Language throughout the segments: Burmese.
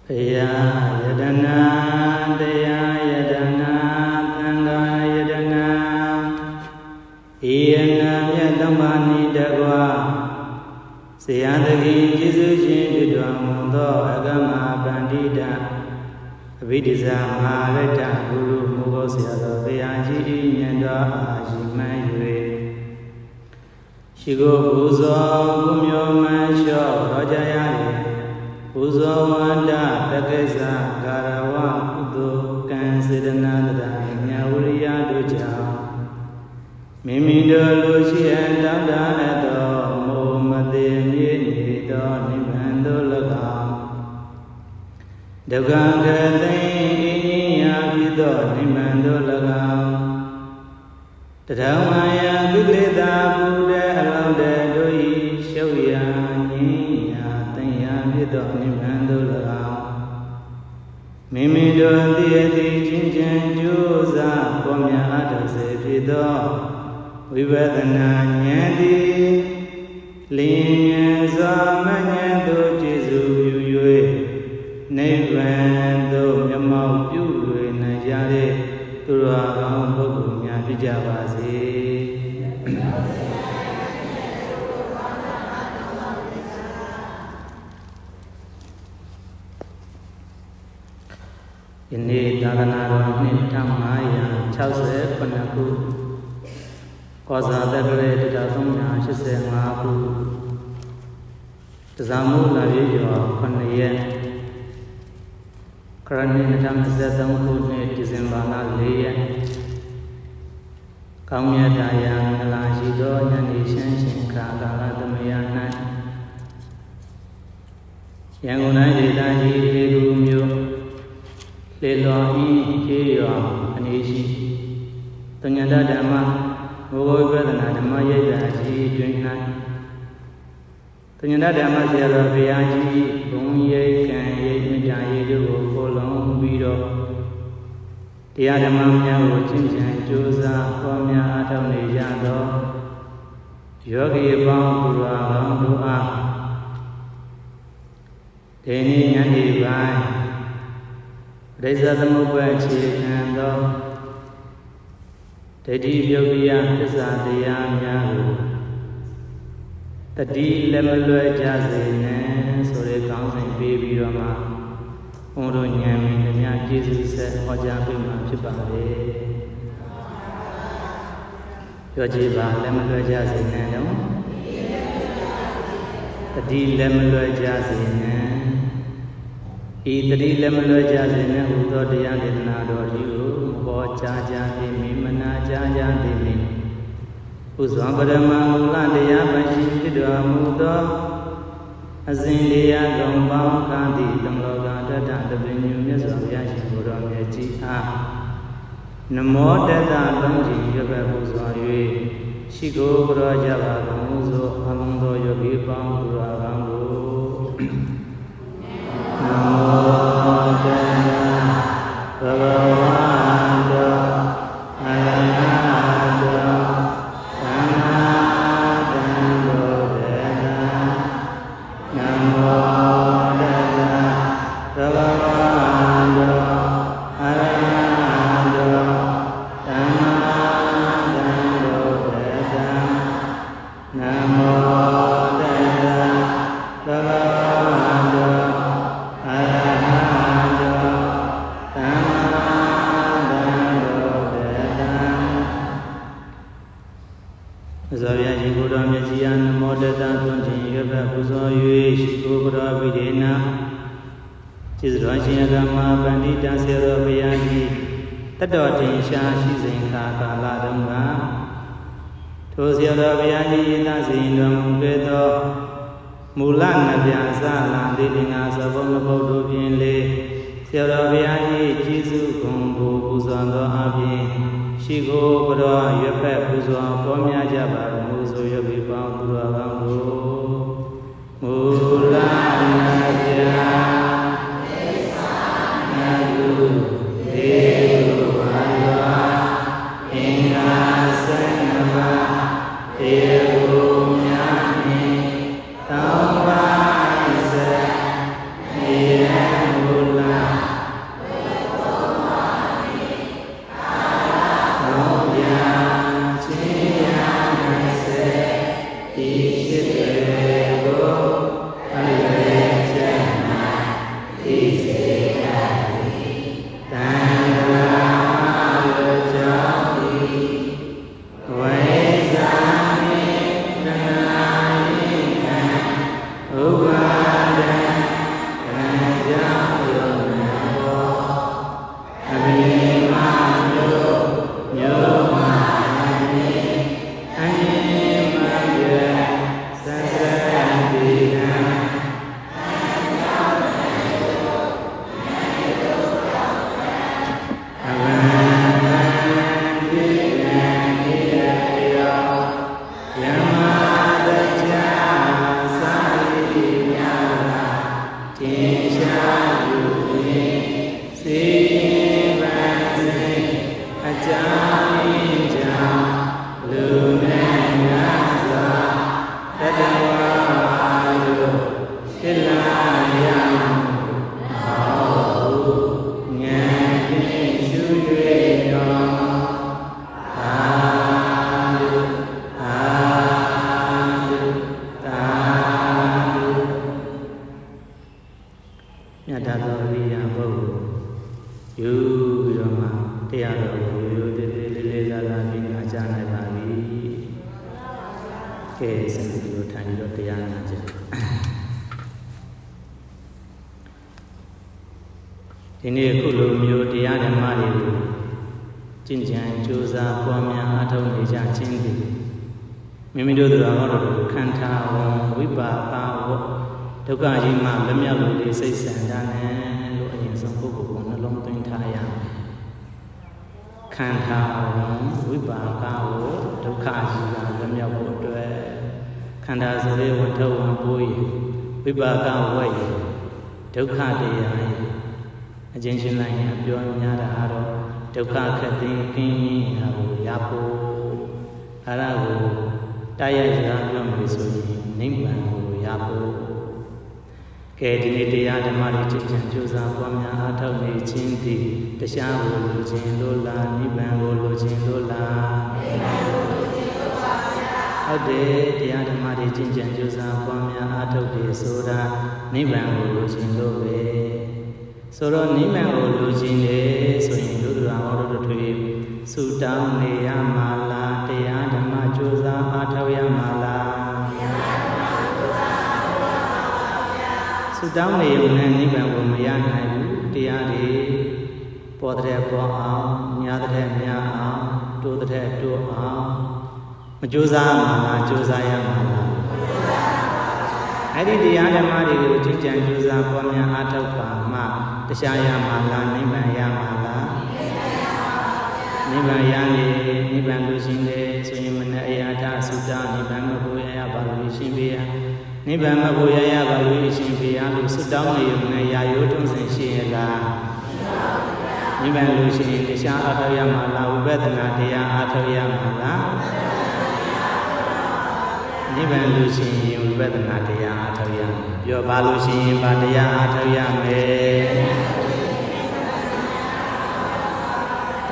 Ya yadana daya yadana tanga yadana iyana myatambani dagwa seyandagi jisu shin pitwa mundo agama bandita abhidisa maharata guru mugo sayado bayaji nyanda ajiman yue shigo buzo kumyo mansho rojayale Uzo wanda takesa garawa kudo kansidanada nyawuriya doja Mimindo lushi andanda edo Muhammadi mido nimando laga Dagangate iniya vido nimando laga Tadamaya gulida bude alaude doi shawya Mimido dieti chinchen juza pomya adose pido Vivadana nyandi Linyenza manyendo jizu yuyue Nivendo myamau yuyue najare Turagam bogu myapijavasi Ini Daganaro Nitamaya Chause Panaku Koza Dagre Dadumya Shise Maku Zamu Laviyo Panaye Karani Natamasam Kune Dizembana Leye Kamya Daya Nalajido Yani Shenshin Kagala Damayana Yanguna Jidaji Egumyo Lelohi Kiyo Anishi Tunyada Dhamma Mugo Vedana Dhamma Yedaji Dunhan Tunyada Dhamma Siyalo Viyaji Bunye Kanye Mijaye Dugo Kolong Bido Tiya Dhamma Myago Chinchan Josa Kwamya Ataw Nejado Yogi Bang Pura Bang Dua Deni Nyandi Bai Reza Dhammupa Chekando Tadi Yogiya Pisadaya Myago Tadi Lemalwa Jazine Sore Kaunsin Baby Rama Ondo Nyami Nya Jesus said Ojabi Machibare Yojiba Lemalwa Jazine no Tadi Lemalwa Jazine Idri Lemalo Jazine Udo Diana Doju, Bocha Mimana Jaja Dimi Uzambadama Landia Bashi Mudo Azindia Gomba Kandi Damloga the Venus of Yashi Buram Yachi Namo Dada Donji Yababu Shigo Rajava Muzo Amundo Yogi Bam Guravango Namo Tassa Bhagavato Arahato Samma Sambuddhassa Namo Tassa Bhagavato Arahato Samma Sambuddhassa Namo Tassa Bhagavato Zavyaji Buddha Mesian Modata Tunjin Yoga Puzo Yue Shikubra Videna Chizrashi Agama Pandita Sero Vyagi Tadotin Shashi Zinka Kala Dunga Tosira Vyagi Nazindam Vedo Mulan Vyasa Landilinga Savon Bodo Pinle Sero Vyagi Jisu Kumbu Puzando Abin Shigo Bra Yepe Puzo Pomya Jaba Muzo Yogi Bang Duravango Mulanaya Nagu Devu Alva Inga Sanava Devu Nyani Tamba Isa Niyan ဒီဖြစ်တွေကိုအလွယ်ချက်မှာသိစေရသည်တန်ခါလွယ်ကြောင်းသည်ဝိဇ္ဇာနှင့်တဏှာရင်ခံဥပါဒံကံကြောင့်ယုံနာဘောအဘိဓမ္မာမျိုးမှာအမြင်မှပြသစ္စာတိကံအဘံတိကံနိယယောယမတ္တသာရိမြာတင်ရှားယူရင်စေပန်းစေအကြောင်းကြောင့်လူနဲ့များစွာတတဝါတို့ဖြစ်လာရမဟုတ်ဉာဏ်ဖြင့်ရှု၍တော်သာဓုသာဓုသာဓုမြတ်သောအရိယာပုဂ္ဂိုလ်ယူပြီးတော့မှတရားတော်ကိုရိုးသေးသေးလေးလေးစားစားပြီးနာကြားနိုင်ပါပြီ။ကဲစင်ပြီးတော့ထိုင်ပြီးတော့တရားနာကြ။ဒီနေ့အခုလိုမျိုးတရားဓမ္မတွေကိုကျင့်ကြံကြိုးစားပွားများအားထုတ်နေကြခြင်းသည်မိမိတို့တို့တော်တို့ခန္ဓာဝန်ဝိပါကဝဒုက္ခကြီးမှလွတ်မြောက်လို့ဒီစိတ်ဆန္ဒနဲ့လို့အရင်ဆုံးပုဂ္ဂိုလ်ကိုနှလုံးသွင်းထားရမယ်ခန္ဓာဝန်ဝိပါကဝဒုက္ခကြီးကလွတ်မြောက်ဖို့အတွက်ခန္ဓာဆိုတဲ့ဝန်ထုပ်ဝန်ပိုးရဝိပါကဝရဒုက္ခတရားရအချင်းချင်းလိုက်ရင်ပြောများတာတော့ဒုက္ခခက်သိကင်းရင်ဟာကိုရဖို့အဲ့ဒါကိုတရားစကားပြောမယ်ဆိုရင်နိဗ္ဗာန်ကိုရဖို့ကဲဒီနေ့တရားဓမ္မတွေကျင့်ကြံကြိုးစားပွားများအားထုတ်နေခြင်းသည်တရားကိုလိုခြင်းလို့လားနိဗ္ဗာန်ကိုလိုခြင်းလို့လားနိဗ္ဗာန်ကိုလိုခြင်းလို့ပါဗျာဟုတ်တယ်တရားဓမ္မတွေကျင့်ကြံကြိုးစားပွားများအားထုတ်တယ်ဆိုတာနိဗ္ဗာန်ကိုလိုခြင်းလို့ပဲဆိုတော့နိဗ္ဗာန်ကိုလိုခြင်းလေဆိုရင်တို့တော်ဟောတို့တွေဆုတောင်းနေရမှာလားတရားဓမ္မကြိုးစားအားထုတ်ရမှာလားဆုတောင်းနေုံနဲ့နိဗ္ဗာန်ကိုမရနိုင်ဘူးတရားတွေပေါ်တဲ့ပေါ်အောင်ညာတဲ့ညာအောင်တိုးတဲ့တိုးအောင်မကြိုးစားမှာလားကြိုးစားရမှာလားအဲ့ဒီတရားဓမ္မတွေကိုကြည်ကြံကြိုးစားပေါ်များအားထုတ်ပါမှတရားရမှာလားနိဗ္ဗာန်ရမှာလားနိဗ္ဗာန်ရနေနိဗ္ဗာန်လို့ရှိနေဆိုရင်မနဲ့အရာထဆုတောင်းနိဗ္ဗာန်မဖို့ရပါလို့ရှိပြီနိဗ္ဗာန်မဖို့ရပါလို့ရှိပြီလို့ဆုတောင်းနေုံနဲ့ရာယိုးထုံးစင်ရှိရလားနိဗ္ဗာန်လို့ရှိရင်တရားအားထုတ်ရမှာလားဝိပဿနာတရားအားထုတ်ရမှာလားနိဗ္ဗာန်လို့ရှိရင်ဝိပဿနာတရားအားထုတ်ရမယ်ပြောပါလို့ရှိရင်ဗာတရားအားထုတ်ရမယ်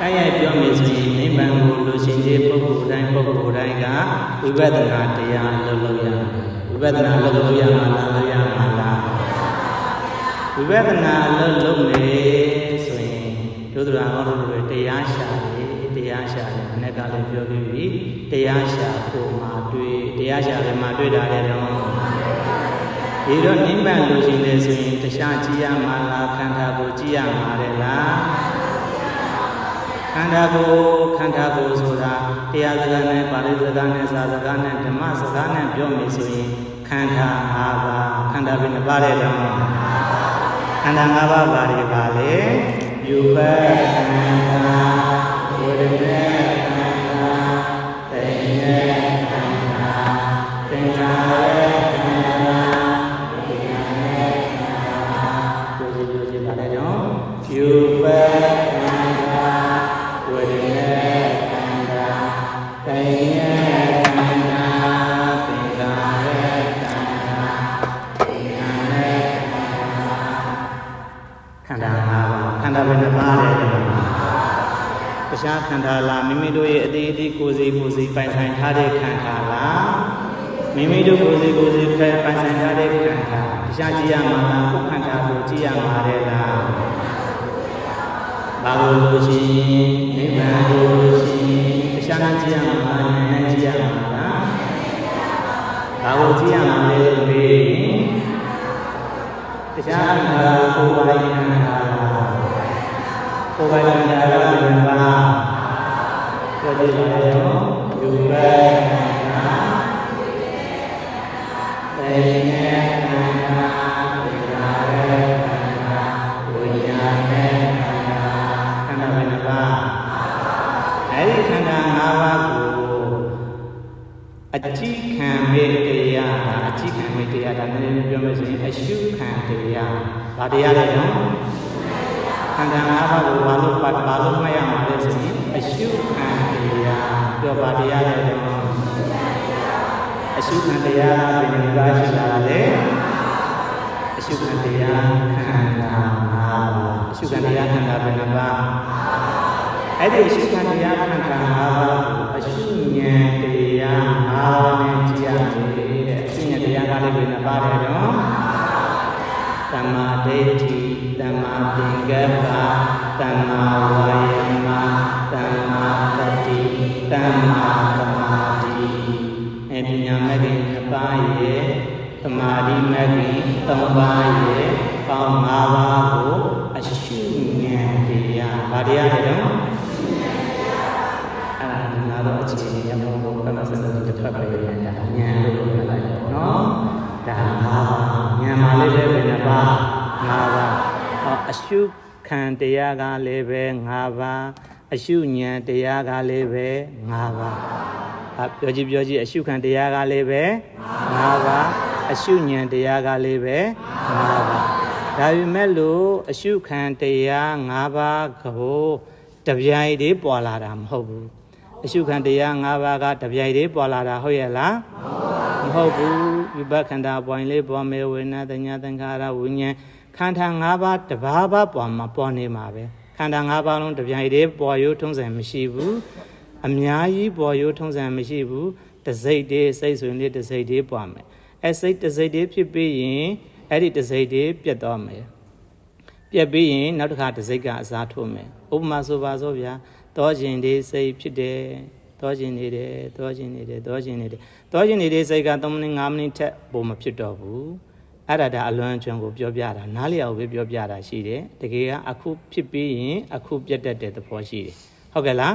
တရားပြောမယ်ဆိုရင်နိဗ္ဗာန်ကိုလို့ရှိရင်ပုဂ္ဂိုလ်တိုင်းကဝိပဿနာတရားလုပ်လို့ရမယ်ဝိပဿနာလုပ်လို့ရမှာလားလုပ်ရမှာလားဝိပဿနာလုပ်နေဆိုရင်တို့တော်ဟောတို့တွေတရားရှာတယ်မနေ့ကလည်းပြောပြီးပြီတရားရှာကိုမှတွေ့တရားရှာတယ်မှတွေ့တာလေတော့ဒီတော့နိဗ္ဗာန်လို့ရှိနေဆိုရင်တရားကြည့်ရမှာလားခန္ဓာကိုကြည့်ရမှာလေလားခန္ဓာကိုဆိုတာတရားစကားနဲ့ပါဠိစကားနဲ့စာစကားနဲ့ဓမ္မစကားနဲ့ပြောမယ်ဆိုရင်ခန္ဓာ၅ပါးခန္ဓာဘယ်နှပါးလဲတော့ခန္ဓာ၅ပါးပါလေပါလေယူပခန္ဓာဝိရမေခန္ဓာသိဉ္ဇခန္ဓာသင်္ခါရခန္ဓာဝိညာဉ်ခန္ဓာပြောစီပါလေတော့ယူပခန္ဓာဝိရမေခန္ဓာသိဉ္ဇခန္ဓာသင်္ခါရခန္ဓာဝိညာဉ်ခန္ဓာ၅ပါးခန္ဓာဘယ်နှပါးလဲတရားခန္ဓာလားမိမိတို့ရဲ့အသေးအသေးကိုယ်စီပိုင်ဆိုင်ထားတဲ့ခန္ဓာလား မိမိတို့ကိုယ်စီခက်ပိုင်ဆိုင်ထားတဲ့ခန္ဓာရှားကြည့်ရမှာလားကိုယ်ခန္ဓာကိုကြည့်ရမှာလေလားဘာလို့ရှိရင်နိဗ္ဗာန်ကိုရှိရင်ရှားကြည့်ရမှာလားဉာဏ်ကြည့်ရမှာလားဘာလို့ကြည့်ရမှာလဲလို့မေးရင်တရားခန္ဓာကိုယ်ပိုင်ခန္ဓာကိုယ်ပိုင်ခန္ဓာကဘယ်နှပါပြောကြည့်ပါဦးယူပဲတေနခန္ဓာဝိညာဉ်ခန္ဓာဝိညာဉ်ခန္ဓာခန္ဓာဘယ်နှပါအဲဒီခန္ဓာ၅ပါးကိုအကြည့်ခံမဲ့တရားအကြည့်ခံမဲ့တရားဒါလည်းပြောမယ်ဆိုရင်အရှုခံတရားဘာတရားလဲနော်ခန္ဓာ၅ပါးကိုဘာလို့မှတ်ရမှာလဲဆိုရင်အရှုခံတရားပြောဘာတရားလဲနော်အရှုခံတရားဘယ်လိုပါရှိလာလဲအရှုခံတရားခန္ဓာ၅ပါးအရှုခံတရားခန္ဓာဘယ်နှပါအဲ့ဒီအရှုခံတရားခန္ဓာ၅ပါးကိုအရှုဉာဏ်တရား၅ပါးနဲ့ကြည့်ရမယ်တဲ့အရှုဉာဏ်တရားကလည်းဘယ်နှပါလဲနော်သမ္မာဒိဋ္ဌိသမ္မာသင်္ကပ္ပသမ္မာဝါယမသမ္မာတတိသမ္မာသမာဓိအပညာမဲ့ခင်တစ်ပါးရဲ့သမာဓိမဲ့ခင်၃ပါးရဲ့ပေါင်း၅ပါးကိုအရှုဉာဏ်တရားဘာတရားလဲတော့အဲ့ဒါတော့အခြေအနေရမလို့ဘယ်မှာစတဲ့တစ်ဖက်ပဲရတာဉာဏ်လို့ပြောလိုက်နော်ဒါ၅ပါးဉာဏ်မှာလေးပဲဘယ်နှပါ၅ပါးအရှုခံတရားကလည်းပဲ၅ပါးအရှုဉာဏ်တရားကလည်းပဲ၅ပါးပြောကြည့်အရှုခံတရားကလည်းပဲ၅ပါးအရှုဉာဏ်တရားကလည်းပဲ၅ပါးဒါပေမဲ့လို့အရှုခံတရား၅ပါးကိုတပြိုင်တည်းပေါ်လာတာမဟုတ်ဘူးအရှုခံတရား၅ပါးကတပြိုင်တည်းပေါ်လာတာဟုတ်ရဲ့လားမဟုတ်ဘူးဝိပဿနာပွိုင်လေးပေါ်မယ်ဝေဒနာတညာသင်္ခါရဝိညာဉ်ခန္ဓာ၅ပါးတဘာဘာပေါ်နေမှာပဲခန္ဓာ၅ပါးလုံးတပြိုင်တည်းပေါ်ရိုးထုံးစံမရှိဘူးအများကြီးပေါ်ရိုးထုံးစံမရှိဘူးတစိတ်တည်းစိတ်ဆိုရင်တစိတ်တည်းပေါ်မယ်အဲစိတ်တစိတ်တည်းဖြစ်ပြီးရင်အဲ့ဒီတစိတ်တည်းပြတ်သွားမယ်ပြတ်ပြီးရင်နောက်တစ်ခါတစိတ်ကအစားထိုးမယ်ဥပမာဆိုပါစို့ဗျာတောခြင်းတွေစိတ်ဖြစ်တယ်တောခြင်းနေတယ်တောခြင်းနေတယ်တောခြင်းနေတယ်တောခြင်းနေတဲ့စိတ်က3မိနစ်5မိနစ်ထက်ပိုမဖြစ်တော့ဘူးအဲ့ဒါအလွန်အကျွံကိုပြောပြတာနားလည်အောင်ပဲပြောပြတာရှိတယ်တကယ်ကအခုဖြစ်ပြီးရင်အခုပြတ်တတ်တဲ့သဘောရှိတယ်ဟုတ်ကဲ့လား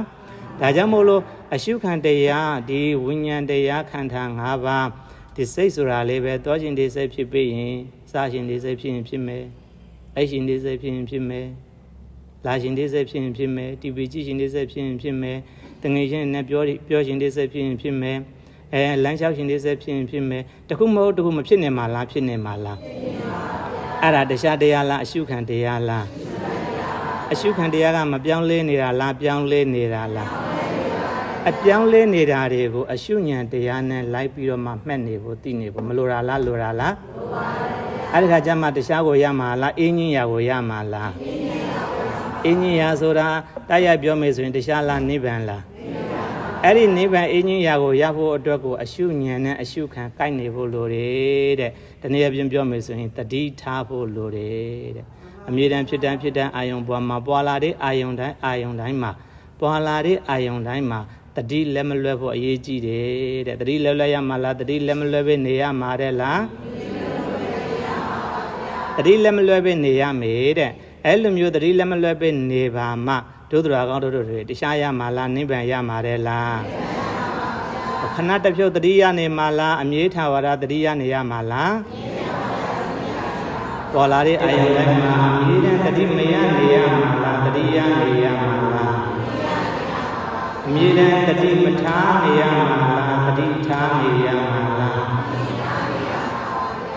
ဒါကြောင့်မို့လို့အရှုခံတရားဒီဝိညာဉ်တရားခန္ဓာ၅ပါးဒီစိတ်ဆိုတာလေးပဲတောခြင်းတွေစိတ်ဖြစ်ပြီးရင်စားခြင်းတွေစိတ်ဖြစ်ရင်ဖြစ်မယ်အိတ်ခြင်းတွေစိတ်ဖြစ်ရင်ဖြစ်မယ်လာခြင်းတွေစိတ်ဖြစ်ရင်ဖြစ်မယ်တီဗီကြည့်ခြင်းတွေစိတ်ဖြစ်ရင်ဖြစ်မယ်တငယ်ချင်းနဲ့ပြောခြင်းတွေစိတ်ဖြစ်ရင်ဖြစ်မယ်လမ်းလျှောက်ခြင်းတွေစိတ်ဖြစ်ရင်ဖြစ်မယ်တခုမဟုတ်တခုမဖြစ်နေမှာလားဖြစ်နေမှာလားအဲ့ဒါတရားတရားလားအရှုခံတရားလားအရှုခံတရားကမပြောင်းလဲနေတာလားပြောင်းလဲနေတာလားအပြောင်းလဲနေတာတွေကိုအရှုဉာဏ်တရားနဲ့လိုက်ပြီးတော့မှမှတ်နေဖို့သိနေဖို့မလိုတာလားလိုတာလားအဲ့ဒီခါကျမှတရားကိုရမှာလားအင်းကြီးရာကိုရမှာလားအင်းကြီးရာဆိုတာတိုက်ရိုက်ပြောမယ်ဆိုရင်တရားလားနိဗ္ဗာန်လားအဲ့ဒီနိဗ္ဗာန်အင်းကြီးရာကိုရဖို့အတွက်ကိုအရှုဉာဏ်နဲ့အရှုခံကိုက်နေဖို့လိုတယ်တဲ့တနည်းအားဖြင့်ပြောမယ်ဆိုရင်တတိထားဖို့လိုတယ်တဲ့အမြဲတမ်းဖြစ်တမ်းအာယုံပေါ်မှာပွာလာတဲ့အာယုံတိုင်းမှာပွာလာတဲ့အာယုံတိုင်းမှာတတိလက်မလွဲဖို့အရေးကြီးတယ်တဲ့တတိလက်လွဲရမှာလားတတိလက်မလွဲပဲနေရမှာတဲ့လားတတိလက်မလွဲပဲနေရမယ်တဲ့အဲ့လိုမျိုးတတိလက်မလွဲပဲနေပါမှတို့တော်ကောင်းတို့တွေတရားရမှာလားနိဗ္ဗာန်ရမှာတဲ့လားခဏတစ်ဖြုတ်တတိရနေမှာလားအမြဲထာဝရတတိရနေရမှာလားပေါ်လာတဲ့အာယုန်တိုင်းမှာအမြဲတမ်းတတိမရနေရမှာလားတတိရနေရမှာလားအမြဲတမ်းတတိမထားနေရမှာလားတတိထားနေရမှာလား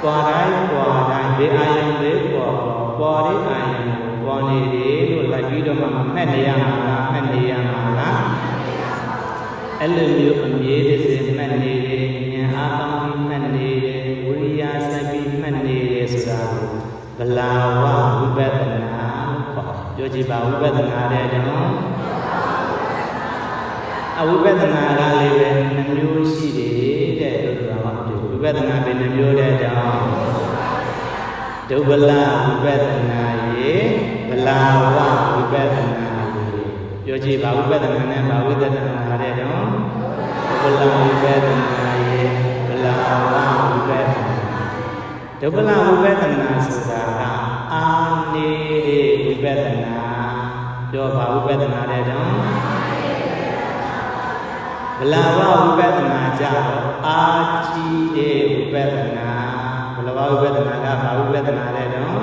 ပေါ်တိုင်းဒီအာယုန်လေးပေါ်တဲ့အာယုန်ကိုပေါ်နေတယ်လို့လိုက်ပြီးတော့မှမှတ်နေရမှာလားမှတ်နေရမှာလားအဲ့လိုမျိုးအမြဲတစေမှတ်နေတယ်ဉာဏ်အားကောင်းပြီးမှတ်နေတယ်ဝိရိယစိုက်ပြီးမှတ်နေတယ်ဆိုတာကိုဗလာဝဝိပဿနာခေါ်ပြောကြည့်ပါဝိပဿနာတဲ့တော့အဝိပဿနာကလည်းပဲနှမျိုးရှိတယ်တဲ့လို့ပြောတာ ပဿနာเป็นမျိုးတဲ့တောင်ဒုဗလဝိပဿနာရေဗလာဝဝိပဿနာပြောကြည့်ဘာဝိပဿနာနဲ့ဘာဝိသဒနာတဲ့တောင်ဒုဗလဝိပဿနာရေဗလာဝဝိပဿနာဒုဗလဝိပဿနာဆိုတာကအာနေတဲ့ဝိပဿနာပြောဘာဝိပဿနာတဲ့တောင်ဗလာဝဝိပဿနာကြတော့အာကြီးတဲ့ဝိပဿနာဗလာဝဝိပဿနာကဘာဝိပဿနာလဲတော့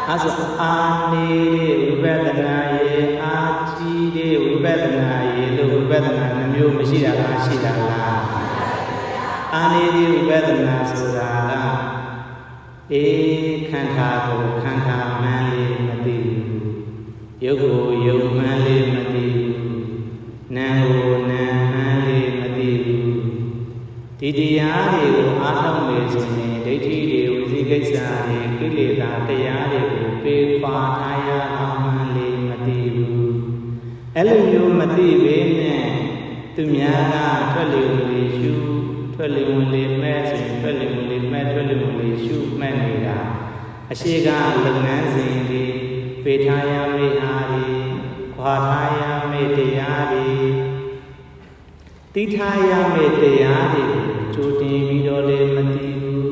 အဲဆိုအာနေတဲ့ဝိပဿနာရေအာကြီးတဲ့ဝိပဿနာရေလို့ဝိပဿနာနှမျိုးမရှိတာလားရှိတာလားအာနေတဲ့ဝိပဿနာဆိုတာကခန္ဓာကိုခန္ဓာမှန်လေးမသိဘူးရုပ်ကိုရုပ်မှန်လေးမသိဘူးနာမ်ကိုနာမ်မှန်လေးမသိဘူးဒီတရားတွေကိုအားထုတ်နေဆိုရင်ဒိဋ္ဌိတွေဝိသိကိစ္စတွေကိလေသာတရားတွေကိုပေပါထားရအောင်မှန်လေးမသိဘူးအဲ့လိုမျိုးမသိပေနဲ့သူများကထွက်လေဝင်လေရှုထွက်လေဝင်လေမဲ့ဆိုရင်ထွက်လေဝင်လေမဲ့ထွက်လေဝင်လေရှုမှတ်နေတာအရှိကလုပ်ငန်းစဉ်တွေပေထားရမယ့်အားတွေခွာထားရမယ့်တရားတွေတိထားရမယ့်တရားတွေကိုကြိုတင်ပြီးတော့လည်းမသိဘူး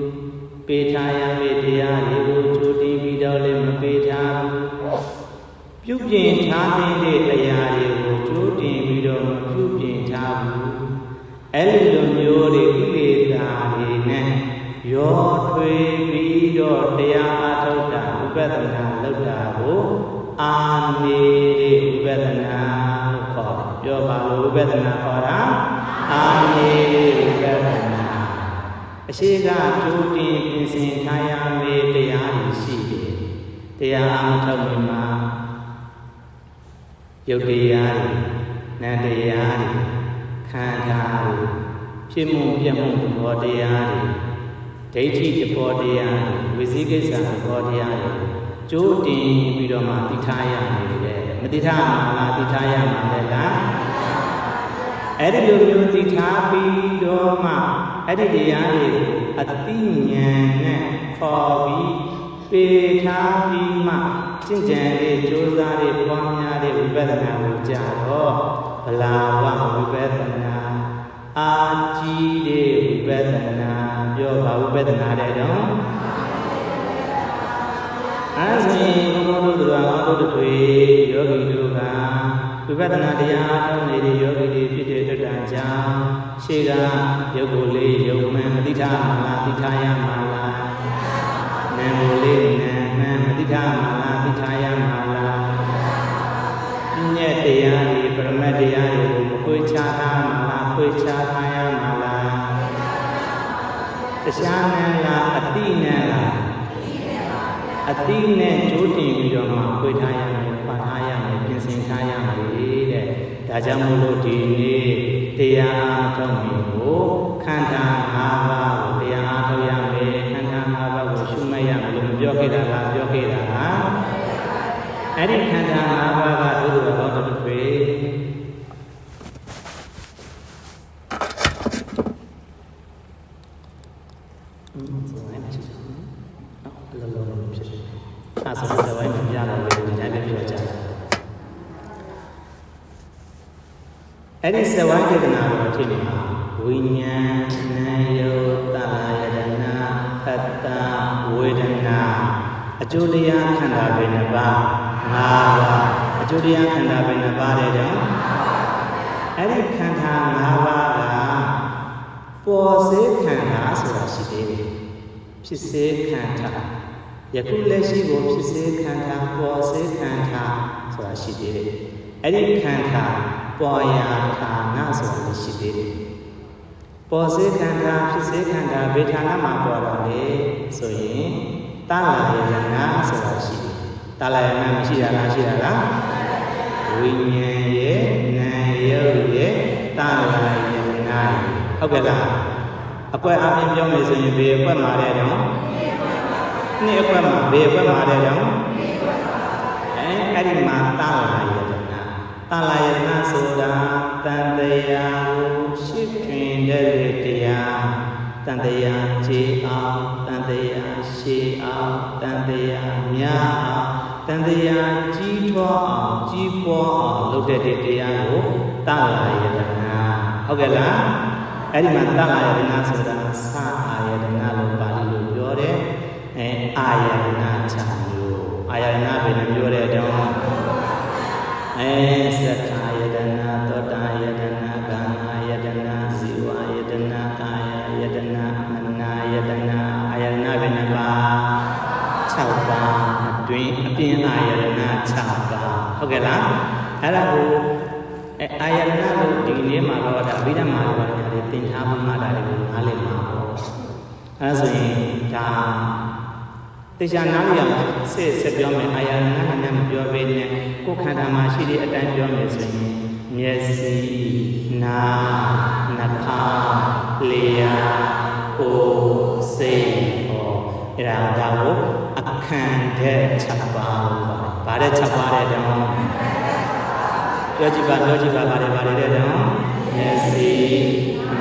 ပေထားရမယ့်တရားတွေကိုကြိုတင်ပြီးတော့လည်းမပေထားဘူးပြုပြင်ထားတဲ့အရာတွေကိုကြိုတင်ပြီးတော့မပြုပြင်ထားဘူးအဲ့ဒီလိုမျိုးတွေကိလေသာတွေနဲ့ရောထွေးပြီးတော့တရားအားထုတ်တာဝိပဿနာလုပ်တာကိုအာနေတဲ့ဝိပဿနာလို့ခေါ်တယ်ပြောပါလို့ဝိပဿနာခေါ်တာအာနေတဲ့ဝိပဿနာအရှိကကြိုတင်ပြင်ဆင်ထားရမယ့်တရားတွေရှိတယ်တရားအားထုတ်နေမှာယုတ်တရားတွေနံတရားတွေခန္ဓာတွေဖြစ်မှုပြတ်မှုသဘောတရားတွေဒိဋ္ဌိသဘောတရားတွေဝိသိကိစ္စသဘောတရားတွေကြိုးတင်ပြီးတော့မှသိထားရမယ်လေမသိထားမှာလားသိထားရမှာလေလားအဲ့ဒီလိုမျိုးသိထားပြီးတော့မှအဲ့ဒီတရားတွေကိုအသိဉာဏ်နဲ့ခေါ်ပြီးပေထားပြီးမှကျင့်ကြံလေးကြိုးစားလေးပွားများလေးဝိပဿနာကိုကြာတော့ဗလာဝဝိပဿနာအာကြီးတဲ့ဝိပဿနာပြောပါဝိပဿနာတဲ့တော့အဲဆိုရင်ဘုရားတို့ကငါတို့တွေယောဂီတို့ကဝိပဿနာတရားထုတ်နေတဲ့ယောဂီတွေဖြစ်တဲ့အတွက်ကြောင့်ရှေ့ကယုတ်ကိုလေးယုတ်မှန်မသိထားမှာလားသိထားရမှာလားနာမ်ကိုလေးနာမ်မှန်မသိထားမှာလားသိထားရမှာလားပညာတရားတွေပရမတ်တရားတွေကိုမခွဲခြားထားမှာလားခွဲခြားထားရမှာလားတရားနဲ့လားအတိနဲ့လားအတိနဲ့ကြိုးတင်ပြီးတော့မှခွဲထားရမယ်ပတ်ထားရမယ်ပြင်ဆင်ထားရမယ်တဲ့ဒါကြောင့်မို့လို့ဒီနေ့တရားအားထုတ်မှုကိုခန္ဓာ၅ပါးကိုတရားအားထုတ်ရမယ်ခန္ဓာ၅ပါးကိုရှုမှတ်ရမယ်လို့မပြောခဲ့တာလားပြောခဲ့တာလားအဲ့ဒီခန္ဓာ၅ပါးကဒုက္ခဘောဓတုတွေဆိုတော့ဝိုင်းမပြတော့ဘူးညာပြပြောကြတယ်အဲ့ဒီစဝိုင်းဒေသနာတော်ဖြစ်နေမှာဝိညာဉ်နာယုတယတနာဖတ္တဝေဒနာအကျိုးတရားခန္ဓာပဲနှစ်ပါး၅ပါးအကျိုးတရားခန္ဓာပဲနှစ်ပါးတဲ့တော့အဲ့ဒီခန္ဓာ၅ပါးကပေါ်စေခန္ဓာဆိုတာရှိသေးတယ်ဖြစ်စေခန္ဓာယခုလက်ရှိကိုဖြစ်စေခန္ဓာပေါ်စေခန္ဓာဆိုတာရှိသေးတယ်အဲ့ဒီခန္ဓာပေါ်ရာဌာနဆိုတာရှိသေးတယ်ပေါ်စေခန္ဓာဖြစ်စေခန္ဓာဘယ်ဌာနမှာပေါ်တာလဲဆိုရင်တာလာယရဏဆိုတာရှိတယ်တာလာယရဏမရှိတာလားရှိတာလားဝိညာဉ်ရဲ့နာယုတ်ရဲ့တာလာယရဏဟုတ်ကဲ့လားအကွက်အပြင်ပြောမယ်ဆိုရင်ဘယ်အကွက်မှာလဲတော့နှစ်အကွက်မှာဘယ်အကွက်မှာလဲတော့အဲ့ဒီမှာတာလာယရဏတာ တာလာယနာဆိုတာတန်တရားကိုရှိတွင်တဲ့တရားတန်တရားခြေအောင်တန်တရားရှည်အောင်တန်တရားများအောင်တန်တရားကြီးထွားအောင်ကြီးပွားအောင်လုပ်တဲ့တရားကိုတာလာယနာဟုတ်ကဲ့လားအဲ့ဒီမှာတာလာယနာဆိုတာစာအာယတနာလို့ပါဠိလိုပြောတယ်အာယတနာချာမျိုးအာယတနာဘယ်နှမျိုးလဲတော့သက္ကာယတနာသောတာယတနာကာနာယတနာဇီဝယတနာကာယယတနာမနာယတနာအာယတနာဘယ်နှပါ6ပါးအတွင်းအပြင်အာယတနာ6ပါးဟုတ်ကဲ့လားအဲ့ဒါကိုအာယတနာလို့ဒီနေ့မှာတော့ဒါအဘိဓမ္မာလိုပါညာတွေသင်ထားမှဒါတွေကိုနားလည်မှာပေါ့အဲ့ဒါဆိုရင်ဒါတရားနားလည်အောင်ဆက်ပြောမယ်အာယတနာနဲ့မပြောဘဲနဲ့ကိုယ်ခန္ဓာမှာရှိတဲ့အတိုင်းပြောမယ်ဆိုရင်မျက်စိနားနှာခေါင်းလျှာကိုယ်စိတ်ဟောအဲ့ဒါကိုအခန္ဓာ6ပါးလို့ခေါ်တယ်။ဘာတဲ့6ပါးတဲ့တောင်းပြောကြည့်ပါပါတယ်တဲ့တောင်းမျက်စိ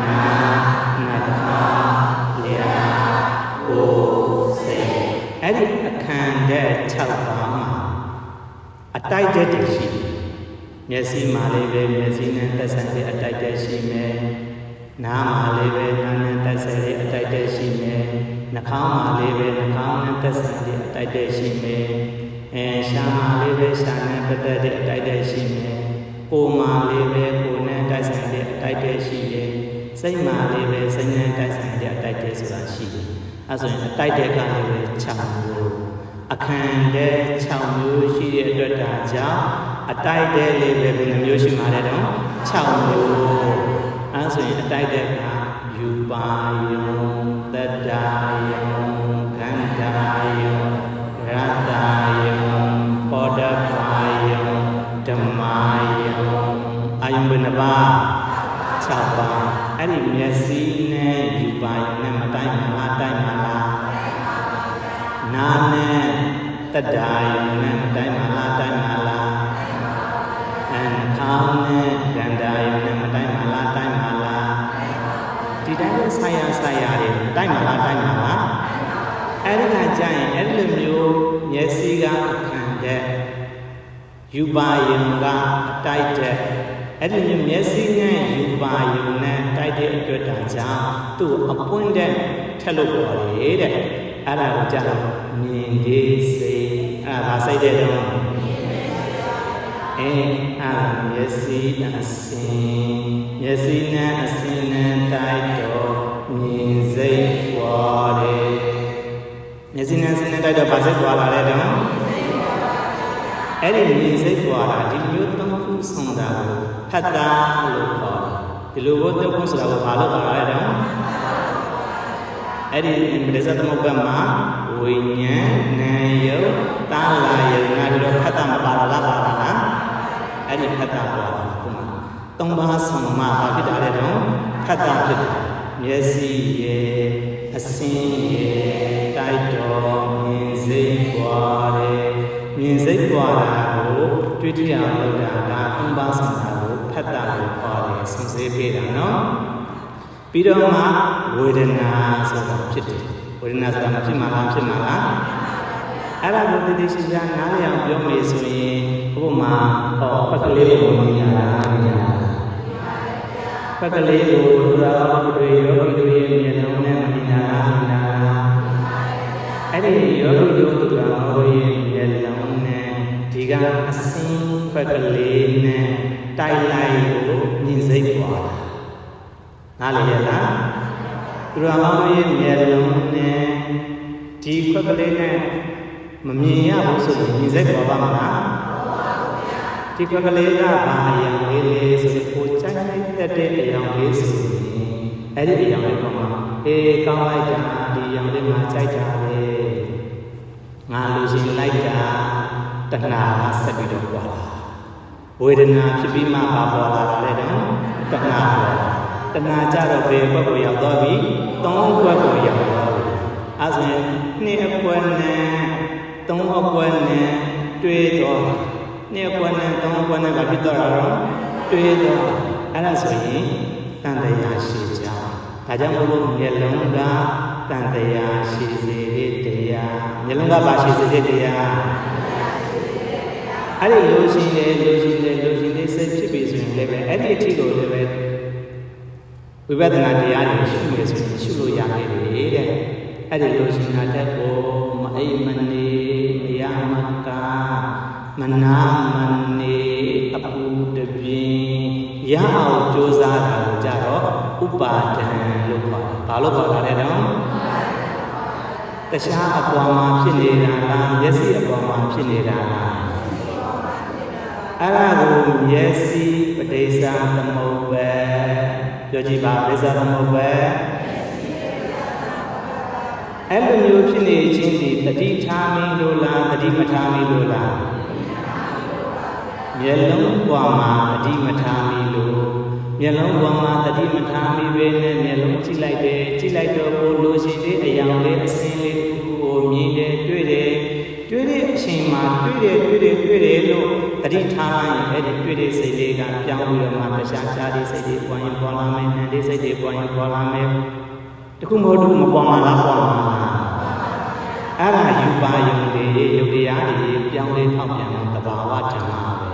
နားနှာခေါင်းလျှာကိုယ်စိတ်အဲ့ဒီအခန္ဓာ6ပါးမှာအတိုက်တဲ့တည်ရှိမျက်စိမှာလေးပဲမျက်စိနဲ့သက်ဆိုင်တဲ့အတိုက်တဲ့ရှိမယ်နားမှာလေးပဲနားနဲ့သက်ဆိုင်တဲ့အတိုက်တဲ့ရှိမယ်နှာခေါင်းမှာလေးပဲနှာခေါင်းနဲ့သက်ဆိုင်တဲ့အတိုက်တဲ့ရှိမယ်ရှားမှာလေးပဲရှားနဲ့ပတ်သက်တဲ့အတိုက်တဲ့ရှိမယ်ကိုယ်မှာလေးပဲကိုယ်နဲ့တိုက်ဆိုင်တဲ့အတိုက်တဲ့ရှိတယ်စိတ်မှာလေးပဲစိတ်နဲ့တိုက်ဆိုင်တဲ့အတိုက်တဲ့ဆိုတာရှိတယ်အဲဆိုရင်အတိုက်တဲ့ကလေးပဲ6မျိုးအခန္ဓာ6မျိုးရှိတဲ့အတွက်ဒါကြောင့်အတိုက်တဲ့လေးပဲဘယ်နှမျိုးရှိမှာလဲတော့6မျိုးအဲဆိုရင်အတိုက်တဲ့ကယူပါယုံတတ္တာယုံခန္ဓာယုံရတ္တာယုံပောဓပါယုံဓမ္မာယုံအာယုံဘယ်နှပါ6ပါးအဲ့ဒီမျက်စိနဲ့ယူပါယုံနဲ့မတိုင်းမှာလားတိုင်းမှာလားနာနဲ့တတ္တာယုံနဲ့မတိုင်းမှာလားတိုင်းမှာလားခေါင်းနဲ့ဒန္တာယုံနဲ့မတိုင်းမှာလားတိုင်းမှာလားဒီတိုင်းနဲ့ဆိုင်ရာတွေတိုင်းမှာလားတိုင်းမှာလားအဲ့ဒီကကြာရင်အဲ့ဒီလိုမျိုးမျက်စိကအခန္ဓာယူပါယုံကအတိုက်တဲ့အဲ့ဒီမျိုးမျက်စိနဲ့ယူပါယုံနဲ့တိုက်တဲ့အတွက်ဒါကြောင့်သူ့အပွင့်တဲ့ထက်လို့ပေါ်လေတဲ့အဲ့ဒါကိုကြာတော့မြင်သေးစိတ်အဲ့ဒါစိတ်တဲ့တော့မျက်စိနဲ့အစင်းနဲ့တိုက်တော့မြင်စိတ်ပေါ်တယ်မျက်စိနဲ့အစင်းနဲ့တိုက်တော့ဘာစိတ်ပေါ်လာလဲတော့အဲ့ဒီမြင်စိတ်ပေါ်လာဒီမျိုးသုံးခုဆုံးတာကိုဖတ်တာလို့ခေါ်တယ်ဒီလိုဘုသုံးခုဆိုတာကိုဘာလို့ခေါ်ရလဲတော့အဲ့ဒီပရိစ္ဆေသမုပ္ပါမှာဝိညာဉ်နာယုတ်တာလာယုတ်ငါတို့ဖတ်တာမပါလားပါလားအဲ့ဒီဖတ်တာပေါ်လာခုမှသုံးပါးဆောင်မှဘာဖြစ်တာလဲတော့ဖတ်တာဖြစ်တယ်မျက်စိရဲ့အစင်းရဲ့တိုက်တော်မြင်စိတ်ပွားတယ်မြင်စိတ်ပွားတာကိုတွေ့ကြရလို့ဒါသုံးပါးဆောင်တာကိုဖတ်တာကိုခေါ်တယ်စဉ်းစားပြတာနော်ပြီးတော့မှဝေဒနာဆိုတာဖြစ်တယ်ဝေဒနာဆိုတာမဖြစ်မှာလားဖြစ်မှာလားအဲ့ဒါကိုတည်တည်ရှိရှိနားလည်အောင်ပြောမယ်ဆိုရင်ဥပမာဖက်ကလေးကိုမြင်ရတာဖက်ကလေးကိုလူသားတွေယောဂီတို့ရဲ့မျက်လုံးနဲ့မြင်ရတာအဲ့ဒီယောဂီတို့သူတော်ရဲ့မျက်လုံးနဲ့ဒီကအစင်းဖက်ကလေးနဲ့တိုက်လိုက်ကိုမြင်စိတ်ပေါ်နားလည်ရလားသူတော်ရဲ့မျက်လုံးနဲ့ဒီဖက်ကလေးနဲ့မမြင်ရဘူးဆိုရင်မြင်စိတ်ပေါ်ပါမလားဒီဖက်ကလေးကဘာအရာလေးလဲဆိုကိုကြိုက်တဲ့အရာလေးဆိုရင်အဲ့ဒီအရာလေးပေါ်မှာကောင်းလိုက်တာဒီအရာလေးမှာကြိုက်တာပဲငါလူရှင်လိုက်တာတဏှာကဆက်ပြီးတော့ပေါ်လာဝေဒနာဖြစ်ပြီးမှပါပေါ်လာတာလေတော့တဏှာပေါ်တဏှာကြတော့ဘယ်ဘက်ကိုရောက်သွားပြီသုံးဘက်ကိုရောက်သွားပြီအဲဆိုရင်နှစ်အကွက်နဲ့သုံးအကွက်နဲ့တွေ့တော့ နှစ်ကွန်းနဲ့သုံးကွန်းနဲ့ဖြစ်တော့တွေးတော့အဲ့ဒါဆိုရင်တန်တရားရှိကြဒါကြောင့်မို့လို့မျက်လုံးကတန်တရားရှိစေတဲ့တရားမျက်လုံးကပါရှိစေတဲ့တရားအဲ့ဒီလိုရှိနေစိတ်ဖြစ်ပြီးဆိုရင်လည်းပဲအဲ့ဒီအထီကိုလည်းပဲဝိပဿနာတရားတွေရှုမယ်ဆိုရင်ရှုလို့ရနိုင်တယ်တဲ့အဲ့ဒီလိုရှိတာတဲ့ကိုမအိမ်မနေမရမကမနာမနေအပူတပြင်းရအောင်ကြိုးစားတာကိုကြတော့ဥပါဒံလို့ခေါ်တယ်။ဘာလို့ခေါ်တာလဲတော့တခြားအပေါ်မှာဖြစ်နေတာလားမျက်စိအပေါ်မှာဖြစ်နေတာလားအဲ့ဒါကိုမျက်စိပဋိစ္စသမုပ္ပါပြောကြည့်ပါပဋိစ္စသမုပ္ပါအဲ့လိုမျိုးဖြစ်နေခြင်းဒီတတိထားမင်းလို့လားတတိမထားမင်းလို့လားမျက်လုံးပေါ်မှာတတိမထားမင်းလို့မျက်လုံးပေါ်မှာတတိမထားမင်းပဲနဲ့မျက်လုံးကြည့်လိုက်တယ်ကြည့်လိုက်တော့ကိုလိုချင်တဲ့အရာလေးအစင်းလေးတစ်ခုကိုမြင်တယ်တွေ့တဲ့အချိန်မှာတွေ့တယ်လို့တတိထားလိုက်ရင်အဲ့ဒီတွေ့တဲ့စိတ်လေးကပြောင်းပြီးတော့မှတခြားခြားတဲ့စိတ်တွေပေါ်ရင်ပေါ်လာမယ်နာတဲ့စိတ်တွေပေါ်ရင်ပေါ်လာမယ်တခုမဟုတ်ဘူးမပေါ်မှာလားပေါ်မှာလားအဲ့ဒါယူပါယုံတွေရုပ်တရားတွေပြောင်းလဲထောက်ပြန်တဲ့သဘာဝဓမ္မပဲ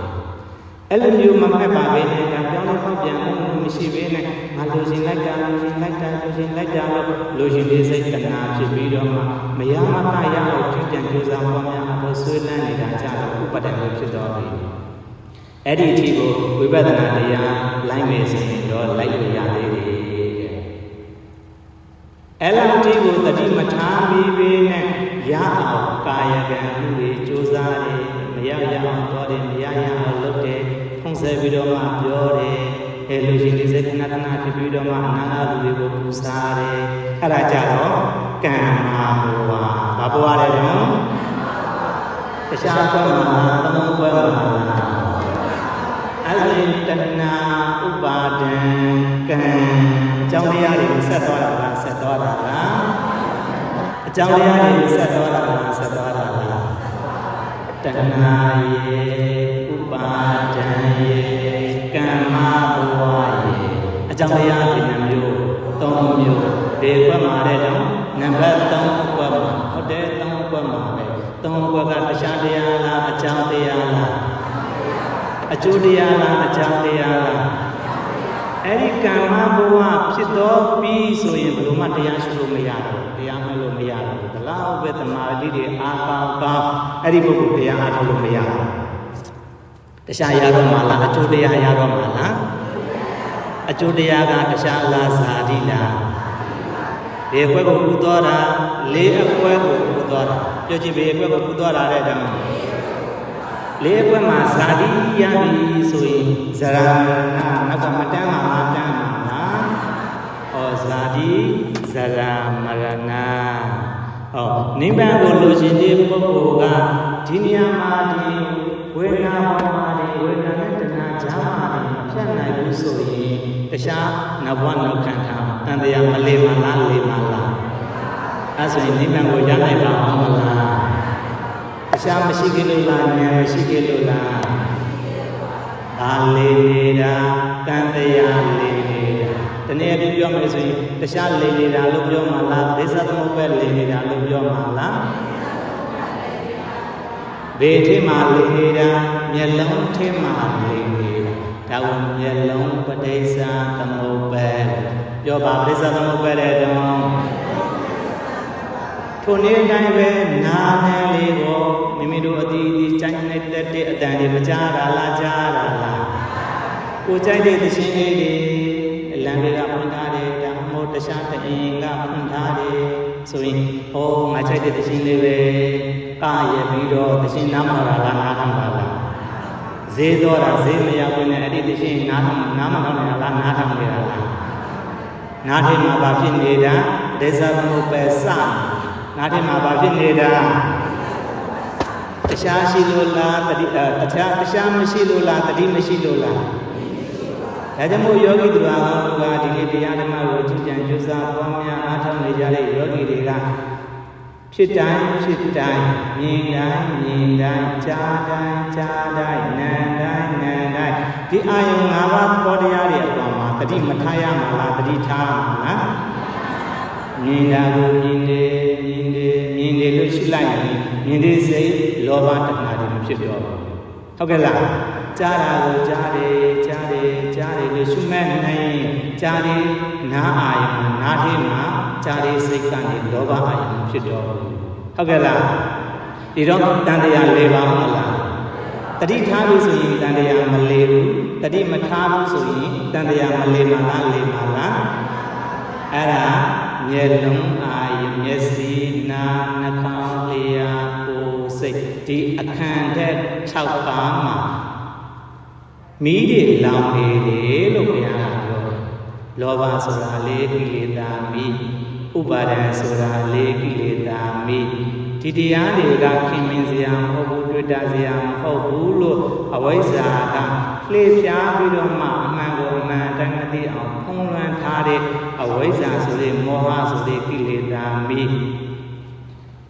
အဲ့လိုမျိုးမမှတ်ပါပဲနဲ့ပြောင်းလဲထောက်ပြန်မှုမရှိဘဲနဲ့ငါလိုချင်လိုက်တာလို့လိုချင်တဲ့စိတ်တဏှာဖြစ်ပြီးတော့မှမရမကရအောင်ကြွကြံကြိုးစားပွားများအောင်ဆွေးလန်းနေတာကြတော့ဥပဒံလို့ဖြစ်တော့ပြီအဲ့ဒီအထိကိုဝိပဿနာတရားလိုက်မယ်ဆိုရင်တော့လိုက်လို့ရသေးတယ်အဲ့လိုအထိကိုတတိမထားပြီးပဲနဲ့ရအောင်ကာယကံမှုတွေကြိုးစားတယ်မရအောင်တော့တယ်မရအောင်လုပ်တယ်ဖုံးဆဲပြီးတော့မှပြောတယ်အဲ့လိုရှိနေစေခဏခဏဖြစ်ပြီးတော့မှအနာဂတ်လူတွေကိုပူစားတယ်အဲ့ဒါကြတော့ကံမာဘဝဘာဘဝလဲတော့တခြားဘဝမှာသုံးဘဝမှာအဲ့ဒီတဏှာဥပါဒံကံအကြောင်းတရားတွေကိုဆက်သွားတာလားဆက်သွားတာလားအကြောင်းတရားတွေကိုဆက်သွားတာလားဆက်သွားတာလားတဏှာရေဥပါဒံရေကံမာဘဝရေအကြောင်းတရားဒီနှမျိုးသုံးမျိုးဒီဘက်မှာတဲ့တော့နံပါတ်3ဘက်မှာဟုတ်တယ်3ဘက်မှာပဲ3ဘက်ကတရားတရားလားအကြောင်းတရားလားအကျိုးတရားလားအကြောင်းတရားလားအဲ့ဒီကံမဘဝဖြစ်တော့ပြီးဆိုရင်ဘယ်လိုမှတရားရှိလို့မရဘူးတရားမှလို့မရဘူးဘလောက်ပဲတမာတိတွေအားကောင်းအဲ့ဒီပုဂ္ဂိုလ်တရားအားထုတ်လို့မရဘူးတရားရတော့မှလားအကျိုးတရားရတော့မှလားအကျိုးတရားကတရားလားဇာတိလားဒီအကွက်ကိုပူသွားတာလေးအကွက်ကိုပူသွားတာပြောကြည့်ဘေးအကွက်ကိုပူသွားတာတဲ့တော့လေးဘက်မှာဇာတိရပြီဆိုရင်ဇရာမရဏနောက်ကမတန်းမှာမတန်းမှာလားဩဇာတိဇရာမရဏဩနိဗ္ဗာန်ကိုလိုချင်တဲ့ပုဂ္ဂိုလ်ကဒီနေရာမှာဒီဝေဒနာပေါ်မှာဒီဝေဒနာနဲ့တဏှာကြားမှာဖြတ်နိုင်ဘူးဆိုရင်တခြားနဘဝနောက်ခံထားတန်တရားမလေးမလားလေးမလားအဲဆိုရင်နိဗ္ဗာန်ကိုရနိုင်ပါအောင်မလားရှားမရှိကြလို့လားဉာဏ်မရှိကြလို့လားအာလေးနေတာတန်တရားလေးနေတာတနည်းအားဖြင့်ပြောမယ်ဆိုရင်တခြားလေးနေတာလို့ပြောမှာလားဒိသသမုပ္ပါလေးနေတာလို့ပြောမှာလားဘေးထဲမှာလေးနေတာမျက်လုံးထဲမှာလေးနေတာဒါဝင်မျက်လုံးပဋိစ္စသမုပ္ပါပြောပါပဋိစ္စသမုပ္ပါတဲ့တော့ထိုနေ့တိုင်းပဲနာနဲ့လေးကိုမိမိတို့အတီးအတီးကြိုက်နေတဲ့အတန်တွေမကြားတာလားကြားတာလားကိုကြိုက်တဲ့သရှင်လေးတွေအလံတွေကဖွင့်ထားတယ်ဒါမှမဟုတ်တခြားတရင်ကဖွင့်ထားတယ်ဆိုရင်ဟောငါကြိုက်တဲ့သရှင်လေးပဲကာရပြီးတော့သရှင်နားမှာလားနားထောင်တာလားဈေးတော့တာဈေးမရောက်ဘူးနဲ့အဲ့ဒီသရှင်နားမထောင်နေတာလားနားထောင်နေတာလားနားထဲမှာဘာဖြစ်နေတာဒေသသမုပ္ပါစနားထဲမှာဘာဖြစ်နေတာတရားရှိလို့လားတတိတရားမရှိလို့လားတတိမရှိလို့လားဒါကြောင့်မို့ယောဂီသူတော်ကောင်းတို့ကဒီနေ့တရားဓမ္မကိုကြည်ကြံကြိုးစားပွားများအားထုတ်နေကြတဲ့ယောဂီတွေက ဖြစ်တိုင်းဖြစ်တိုင်းမြင်တိုင်းမြင်တိုင်းကြားတိုင်းကြားတိုင်းနားတိုင်းနားတိုင်းဒီအာယုံ၅ပါးသဘောတရားတွေအပေါ်မှာတတိမထားရမှာလားတတိထားမှာလားမြင်တာကိုမြင်တယ်လို့ရှိလိုက်ရင်မြင်တဲ့စိတ်လောဘတဏှာတွေမဖြစ်တော့ဘူးဟုတ်ကဲ့လားကြားတာကိုကြားတယ်လို့ရှုမှတ်နိုင်ကြားတယ်နားအာယုံနားထဲမှာကြားတဲ့စိတ်ကနေလောဘအာယုံဖြစ်တော့ဟုတ်ကဲ့လားဒီတော့တန်တရား၄ပါးမလားတတိထားလို့ဆိုရင်တန်တရားမလေးဘူးတတိမထားဘူးဆိုရင်တန်တရားမလေးမလားလေးမလားအဲ့ဒါမျက်လုံးအာယုံမျက်စိနားနှာခေါင်းလျှာကိုယ်စိတ်ဒီအခန်းတဲ့6ပါးမှာမိတွေလောင်နေတယ်လို့ဘုရားကပြောတယ်လောဘဆိုတာလေးကိလေသာမိဥပါဒံဆိုတာလေးကိလေသာမိဒီတရားတွေကခင်မင်စရာမဟုတ်ဘူးတွေ့တာစရာမဟုတ်ဘူးလို့အဝိဇ္ဇာကလှည့်ပြားပြီးတော့မှအမှန်ကိုအမှန်တိုင်းမသိအောင်ဖုံးလွှမ်းထားတဲ့အဝိဇ္ဇာဆိုတဲ့မောဟဆိုတဲ့ကိလေသာမိ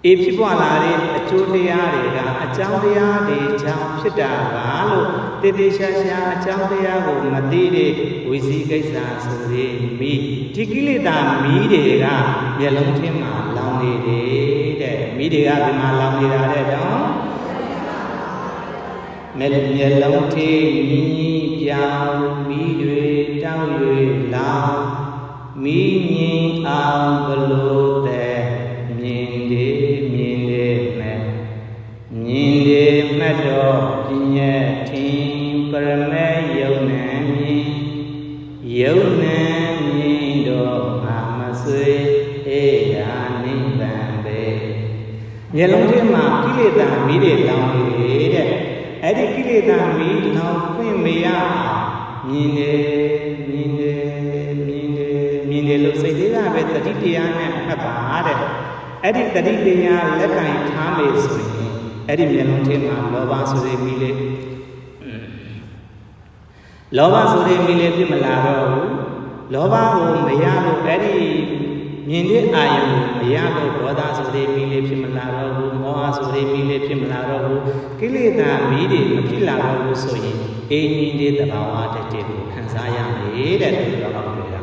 အေးဖြစ်ပေါ်လာတဲ့အကျိုးတရားတွေကအကြောင်းတရားတွေကြောင့်ဖြစ်တာပါလို့တည်တည်ရှာရှာအကြောင်းတရားကိုမသိတဲ့ဝိဇိကိစ္စဆိုတဲ့မိဒီကိလေသာမိတွေကမျက်လုံးထဲမှာလောင်နေတယ်တဲ့မိတွေကဒီမှာလောင်နေတာတဲ့တော့မျက်လုံးထဲမြင်းကြီးပြောင်းမိတွေတောင်း၍လောင်မိငင်းအောင်ဘလို့တဲ့မြင်တယ်မှတ်တော်ပညာထင်ပရမေယုံနံမြင်ယုံနံမြင်တော်ငါမဆွေအေရာနိဗ္ဗာန်ပဲမျက်လုံးထဲမှာကိလေသာမီးတွေလောင်နေတယ်တဲ့အဲ့ဒီကိလေသာမီးလောင်ခွင့်မရမြင်တယ်လို့စိတ်လေးကပဲတတိတရားနဲ့မှတ်ပါတဲ့အဲ့ဒီတတိတရားလက်ကင်ထားမယ်ဆိုရင်အဲ့ဒီမျက်လုံးထဲမှာလောဘဆိုတဲ့မိလေးလောဘဆိုတဲ့မိလေးပြမလာတော့ဘူးလောဘကိုမရလို့အဲ့ဒီမြင်တဲ့အာယုံကိုမရလို့ဒေါသဆိုတဲ့မိလေးဖြစ်မလာတော့ဘူးမောဟဆိုတဲ့မိလေးဖြစ်မလာတော့ဘူးကိလေသာမိတွေမဖြစ်လာတော့ဘူးဆိုရင်အင်းကြီးတဲ့သဘာဝတည်းကိုခံစားရမယ်တဲ့ဒီလိုတော့ပြောတာ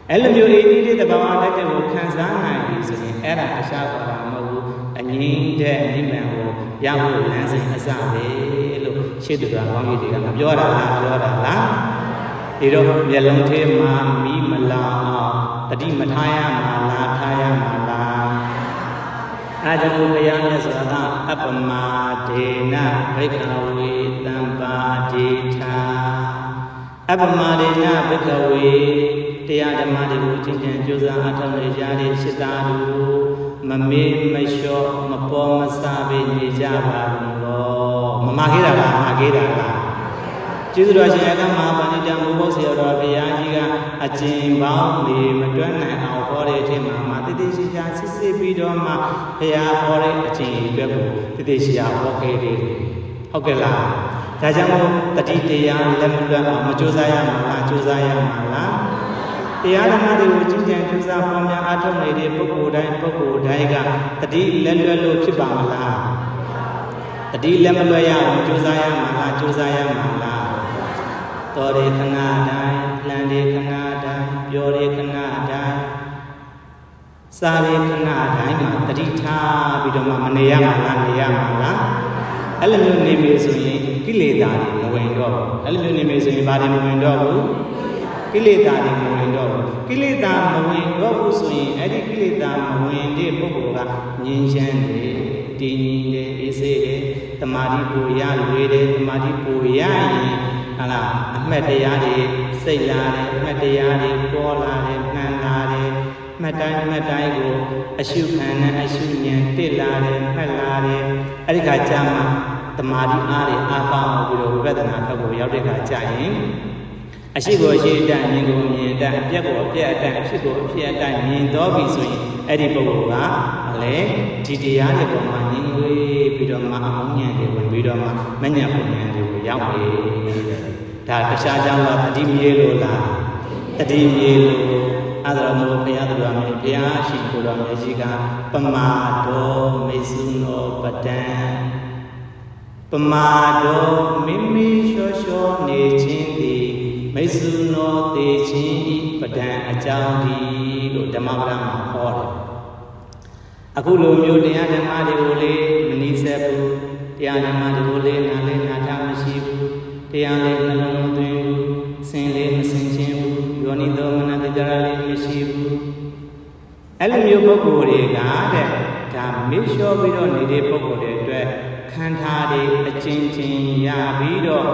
အဲ့လိုမျိုးအင်းကြီးတဲ့သဘာဝတည်းကိုခံစားနိုင်ပြီဆိုရင်အဲ့ဒါအရှားပေါ်တာမဟုတ်ဘူးအငြိမ့်တဲ့နိဗ္ဗာန်ကိုရဖို့လမ်းစဉ်အစပဲလို့ရှေ့သူတော်ကောင်းကြီးတွေကမပြောတာလားပြောတာလားဒီတော့မျက်လုံးထဲမှာမီးမလာအောင်တတိမထားရမှာလားထားရမှာလားအဲဒါကိုဘုရားမြတ်စွာဘုရားအပ္ပမဒေနဘိက္ခဝေတံပါတိထာအပ္ပမဒေနဘိက္ခဝေတရားဓမ္မတွေကိုကျင့်ကြံကြိုးစားအားထုတ်နေကြတဲ့စိတ္တတို့မမေးမလျှော့မပေါ်မစပဲနေကြပါလို့မမခဲ့တာလားမခဲ့တာလားကျေးဇူးတော်ရှင်အကမဟာပဏိတဘုရားဆရာတော်ဘုရားကြီးကအကျဉ်းပေါင်းနေမတွက်နိုင်အောင်ဟောတဲ့အချိန်မှာတတိရှိရှာစစ်စစ်ပြီးတော့မှဘုရားဟောတဲ့အချိန်အတွက်ကိုတတိရှိရှာဟောခဲ့တယ်ဟုတ်ကဲ့လားဒါကြောင့်မို့တတိတရားလက်မလွတ်အောင်မကြိုးစားရမှာလားကြိုးစားရမှာလားတရားဓမ္မတွေကိုကျင့်ကြံကြိုးစားပွားများအားထုတ်နေတဲ့ပုဂ္ဂိုလ်တိုင်းကတတိလက်လွတ်လို့ဖြစ်ပါမလားတတိလက်မလွတ်ရအောင်ကြိုးစားရမှာလားကြိုးစားရမှာလားတော်ရခဏတိုင်းလှန်ရခဏတိုင်းပြောရခဏတိုင်းစားရခဏတိုင်းမှာတတိထားပြီးတော့မှမနေရမှာလားနေရမှာလားအဲ့လိုမျိုးနေပြီဆိုရင်ကိလေသာတွေမဝင်တော့ဘူးအဲ့လိုမျိုးနေပြီဆိုရင်ဘာတွေမဝင်တော့ဘူးကိလေသာတွေမဝင်တော့ဘူးကိလေသာမဝင်တော့ဘူးဆိုရင်အဲ့ဒီကိလေသာမဝင်တဲ့ပုဂ္ဂိုလ်ကငြိမ်းချမ်းတယ်တည်ငြိမ်တယ်အေးဆေးတယ်တမာတိပူရလွယ်တယ်တမာတိပူရရင်ဟာလားအမှတ်တရားတွေစိတ်လာတယ်အမှတ်တရားတွေပေါ်လာတယ်မှန်လာတယ်မှတ်တိုင်းကိုအရှုခံနဲ့အရှုဉာဏ်တက်လာတယ်မှတ်လာတယ်အဲ့ဒီခါကျမှတမာတိအားတွေအားကောင်းပြီးတော့ဝိပဿနာဘက်ကိုရောက်တဲ့ခါကျရင်အရှိကိုအရှိအတိုင်းမြင်ကိုမြင်တဲ့အပြက်ကိုအပြက်အတိုင်းအဖြစ်ကိုအဖြစ်အတိုင်းမြင်တော့ပြီဆိုရင်အဲ့ဒီပုဂ္ဂိုလ်ကလည်းဒီတရားတွေပေါ်မှာငြင်းဝေးပြီးတော့မှအမောင်းဉာဏ်တွေဝင်ပြီးတော့မှမဉဏ်ပုံဉာဏ်တွေကိုရောက်ပြီဒါတခြားကြောင့်လားတတိမြေလို့လားတတိမြေလို့ အဲ့ဒါမို့ဘုရားတော်မြတ်ဘုရားရှင်ကိုယ်တော်မြတ်ကြီးကပမာတော်မေစုနောပတံပမာတော်မိမိလျှော့လျှော့နေခြင်းသည်မေစုနောသေခြင်းဤပဒံအကြောင်းဒီလို့ဓမ္မပဒမှာဟောတယ်အခုလိုမျိုးတရားဓမ္မတွေကိုလေမနီးစပ်ဘူးတရားဓမ္မတွေကိုလေနားလေနားထားမရှိဘူးတရားလေနှလုံးသွင်းဘူးစင်လေမစင်ချင်းဘူးယောနိသောမနတကြရလေးမရှိဘူးအဲ့လိုမျိုးပုဂ္ဂိုလ်တွေကတဲ့ဒါမေ့လျှော့ပြီးတော့နေတဲ့ပုဂ္ဂိုလ်တွေအတွက်ခန္ဓာတွေအချင်းချင်းရပြီးတော့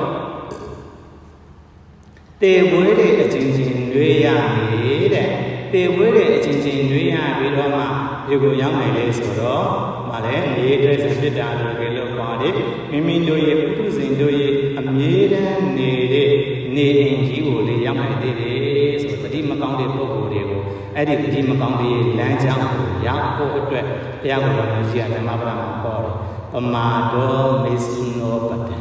တေဝဲတဲ့အချင်းချင်းတွေးရနေတဲ့တေဝဲတဲ့အချင်းချင်းတွေးရပြီးတော့မှဒီကိုရောက်နိုင်လေဆိုတော့ဗါလဲနေအတွက်ဖြစ်တာလို့ပြောလို့ပါတယ်မိမိတို့ရဲ့ပုထုဇဉ်တို့ရဲ့အမြဲတမ်းနေတဲ့နေအိမ်ကြီးကိုလေရောက်နိုင်သေးတယ်ဆိုတော့တတိမကောင်းတဲ့ပုဂ္ဂိုလ်တွေကိုအဲ့ဒီတတိမကောင်းတဲ့လမ်းကြောင်းကိုရောက်ဖို့အတွက်ဘုရားကိုယ်တော်ကြီးကဓမ္မပဒမှာဟောတယ်ပမာတော်မေစုနောပတံ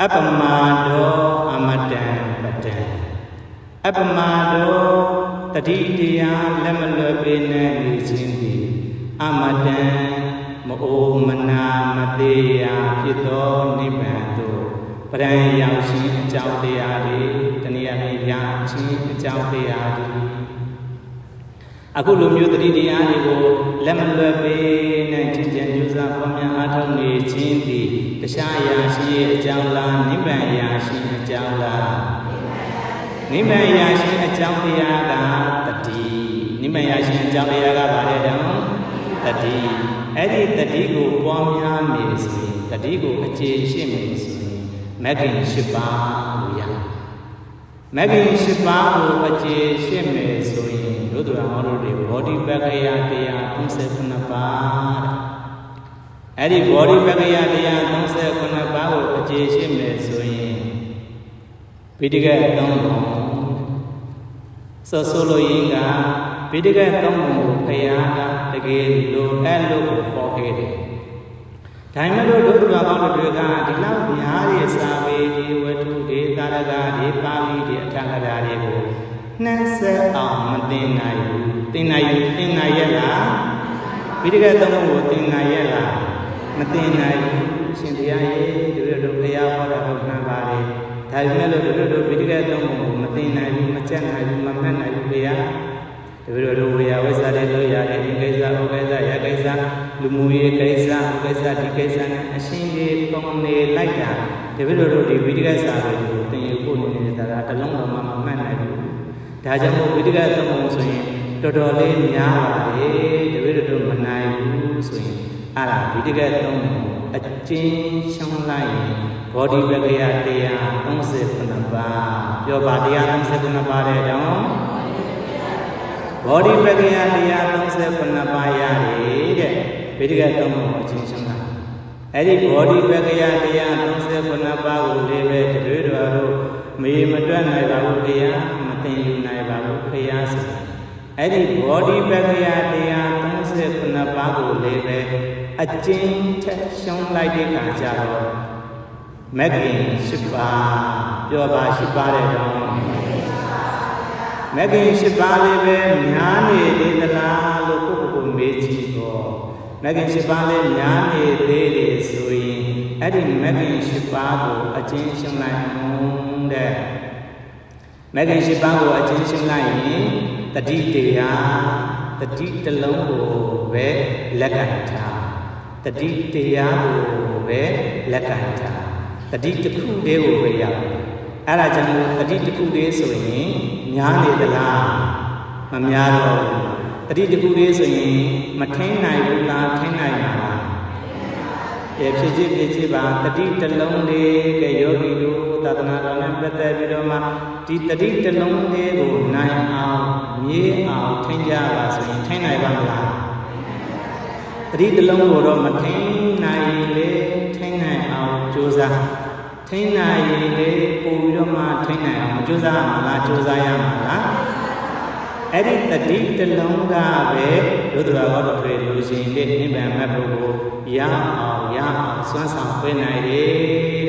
အပမာတော်အမတံပတံအပမာတော်တတိတရားလက်မလွတ်ပေနဲ့နေခြင်းသည်အမတံမအိုမနာမသေးရာဖြစ်သောနိဗ္ဗာန်သို့ပရံရောက်ခြင်းအကြောင်းတရားတွေတနည်းအားဖြင့်ရခြင်းအကြောင်းတရားတွေအခုလိုမျိုးတတိတရားတွေကိုလက်မလွတ်ပေနဲ့ကျင့်ကြံကြိုးစားပွားများအားထုတ်နေခြင်းသည်တရားရာရှိအကြောင်းလားနိဗ္ဗာန်ရာရှိအကြောင်းလားနိဗ္ဗာန်ရာရှိအကြောင်းတရားကတတိနိဗ္ဗာန်ရာရှိအကြောင်းတရားကဘာလဲတော့တတိအဲ့ဒီတတိကိုပွားများနေဆိုရင်တတိကိုအခြေရှိနေဆိုရင်မဂ္ဂင်၈ပါးလို့ရမဂ္ဂင်၈ပါးကိုအခြေရှိနေဆိုရင်တို့တော်ဟောတို့တွေဘောဓိပက္ခယတရား39ပါးအဲ့ဒီဘောဓိပက္ခယတရား39ပါးကိုအခြေရှိနေဆိုရင်ဗိဓိက3ပုံဆိုလိုရင်းကဗိဓိက3ပုံကိုဘုရားကတကယ်လိုအဲ့လိုကိုဟောခဲ့တယ်ဒါမှမဟုတ်တို့တော်ကောင်းတွေကဒီလောက်များရဲ့စာပေဒီဝတ္ထုတွေသာရကတွေပါဠိတွေအထက်ကရာတွေကိုနှံ့ဆက်အောင်မသိနိုင်ဘူးသိနိုင်ရဲ့လားဗိဓိက3ပုံကိုသိနိုင်ရဲ့လားမသိနိုင်ဘူးရှင်တရားရဲ့တို့ဘုရားဟောတာဟုတ်မှန်ပါတယ်ဒါပေမဲ့လို့တို့ဗိဓိက3ပုံကိုမသိနိုင်ဘူးမချက်နိုင်ဘူးမမှတ်နိုင်ဘူးဘုရားတို့ဝေယဝိဇ္ဇာတွေလို့ရတယ်ဒီကိစ္စဥကိစ္စရကိစ္စလူမှုရေးကိစ္စဥကိစ္စဒီကိစ္စနဲ့အရှင်းကြီးပုံနေလိုက်တာတို့ဒီဗိဓိကစာတွေကိုသင်ယူဖို့နေတာတလုံးလုံးမှမမှတ်နိုင်ဘူးဒါကြောင့်မို့ဗိဓိက3ပုံဆိုရင်တော်တော်လေးများပါတယ်တို့မနိုင်ဘူးဆိုရင်အဲ့ဒါဗိဓိက3ပုံအကျဉ်းရှုံးလိုက်ရင်ဘောဓိပက္ခယတရား39ပါးပြောပါတရား39ပါးတဲ့ကြောင့်ဘောဓိပက္ခယတရား39ပါးရတယ်တဲ့ဗိဓိက3ပုံကိုအချင်းချင်းလိုက်အဲ့ဒီဘောဓိပက္ခယတရား39ပါးကိုလည်းပဲတရွေတော်တို့မေမတွက်နိုင်ပါဘူးခရားမသိယူနိုင်ပါဘူးခရားဆိုအဲ့ဒီဘောဓိပက္ခယတရား39ပါးကိုလည်းပဲအကျဉ်းထက်ရှုံးလိုက်တဲ့အခါကျတော့မဂ္ဂင်၈ပါးပြောပါ၈ပါးတဲ့တော့မဂ္ဂင်၈ပါးလေးပဲများနေသေးသလားလို့ကိုမေးကြည့်တော့မဂ္ဂင်၈ပါးလေးများနေသေးတယ်ဆိုရင်အဲ့ဒီမဂ္ဂင်၈ပါးကိုအကျဉ်းရှင်းလိုက်အောင်တဲ့မဂ္ဂင်၈ပါးကိုအကျဉ်းရှင်းလိုက်ရင်တတိတရားတတိတစ်လုံးကိုပဲလက်ကင်ထားတတိတရားကိုပဲလက်ကင်ထားတတိတစ်ခုတည်းကိုပဲရအဲ့ဒါကြောင့်တတိတစ်ခုတည်းဆိုရင်များနေသလားမများတော့တတိတစ်ခုတည်းဆိုရင်မထိန်နိုင်ဘူးလားထိန်နိုင်ပါလားဖြစ်ဖြစ်ပါတတိတစ်လုံးလေးကယောဂီတို့သာသနာတော်နဲ့ပတ်သက်ပြီးတော့မှဒီတတိတစ်လုံးလေးကိုနိုင်အောင်မြေအောင်ထိန်ကြပါဆိုရင်ထိန်နိုင်ပါမလားတတိတစ်လုံးကိုတော့မထိန်နိုင်လေထိန်နိုင်အောင်ကြိုးစားထိန်နိုင်ရင်လေပို့ပြီးတော့မှထိန်နိုင်အောင်ကြိုးစားရမှာလားကြိုးစားရမှာလားအဲ့ဒီတတိတစ်လုံးကပဲတို့တော်ဟောတော်တွေလူရှင်တဲ့နိဗ္ဗာန်မတ်ဖို့ကိုရအောင်စွမ်းဆောင်ပေးနိုင်တယ်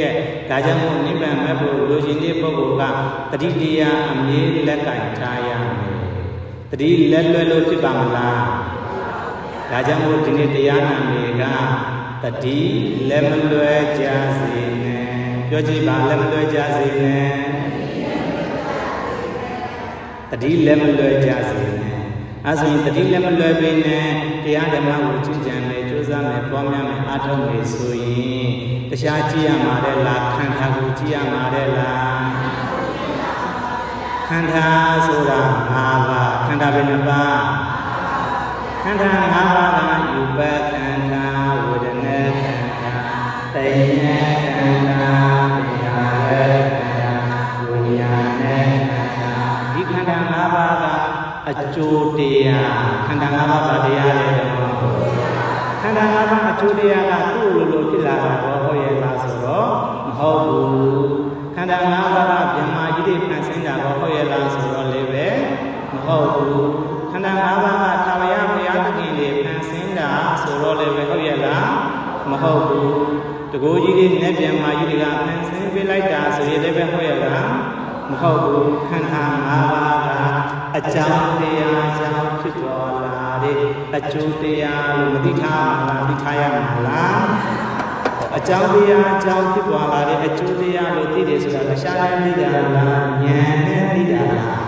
တဲ့ဒါကြောင့်မို့နိဗ္ဗာန်မတ်ဖို့လူရှင်တဲ့ပုဂ္ဂိုလ်ကတတိတရားအမြဲလက်ကင်ထားရမယ် တတိလက်လွယ်လို့ဖြစ်ပါမလားဒါကြောင့်မို့ဒီနေ့တရားနာတွေကတတိလက်မလွယ်ကြစေနဲ့ပြောကြည့်ပါလက်မလွယ်ကြစေနဲ့တတိလက်မလွယ်ကြစေနဲ့အဲဆိုရင်တတိလက်မလွယ်ပေနဲ့တရားဓမ္မကိုကျင့်ကြံမယ်ကြိုးစားမယ်ပွားများမယ်အားထုတ်မယ်ဆိုရင်တရားကြည့်ရမှာတဲ့လားခန္ဓာကိုကြည့်ရမှာတဲ့လားခန္ဓာဆိုတာ၅ပါးခန္ဓာဘယ်နှပါးခန္ဓာ၅ပါးကယူပခန္ဓာဝေဒနာခန္ဓာသိဉ္ဇခန္ဓာပညာရဲ့ခန္ဓာဝိညာဉ်နဲ့ခန္ဓာဒီခန္ဓာ၅ပါးကအကျိုးတရားခန္ဓာ၅ပါးဘာတရားလဲခန္ဓာ၅ပါးအကျိုးတရားကသူ့လိုဖြစ်လာတာဟုတ်ရဲ့လားဆိုတော့မဟုတ်ဘူးခန္ဓာ၅ပါးကဗြဟ္မာကြီးတွေဖန်ဆင်းတာဟုတ်ရဲ့လားဆိုတော့လည်းပဲမဟုတ်ဘူးခန္ဓာ၅ပါးကထာဝရဘုရားသခင်တွေဖန်ဆင်းတာဆိုတော့လည်းပဲဟုတ်ရဲ့လားမဟုတ်ဘူးတကိုးကြီးတွေနဲ့ဗြဟ္မာကြီးတွေကဖန်ဆင်းပေးလိုက်တာဆိုရင်လည်းပဲဟုတ်ရဲ့လားမဟုတ်ဘူးခန္ဓာ၅ပါးကအကြောင်းတရားကြောင့်ဖြစ်ပေါ်လာတဲ့အကျိုးတရားလို့မသိထားမှာလားသိထားရမှာလားအကြောင်းတရားအကြောင်းဖြစ်ပေါ်လာတဲ့အကျိုးတရားလို့သိတယ်ဆိုတာတရားနဲ့သိတာလားဉာဏ်နဲ့သိတာလား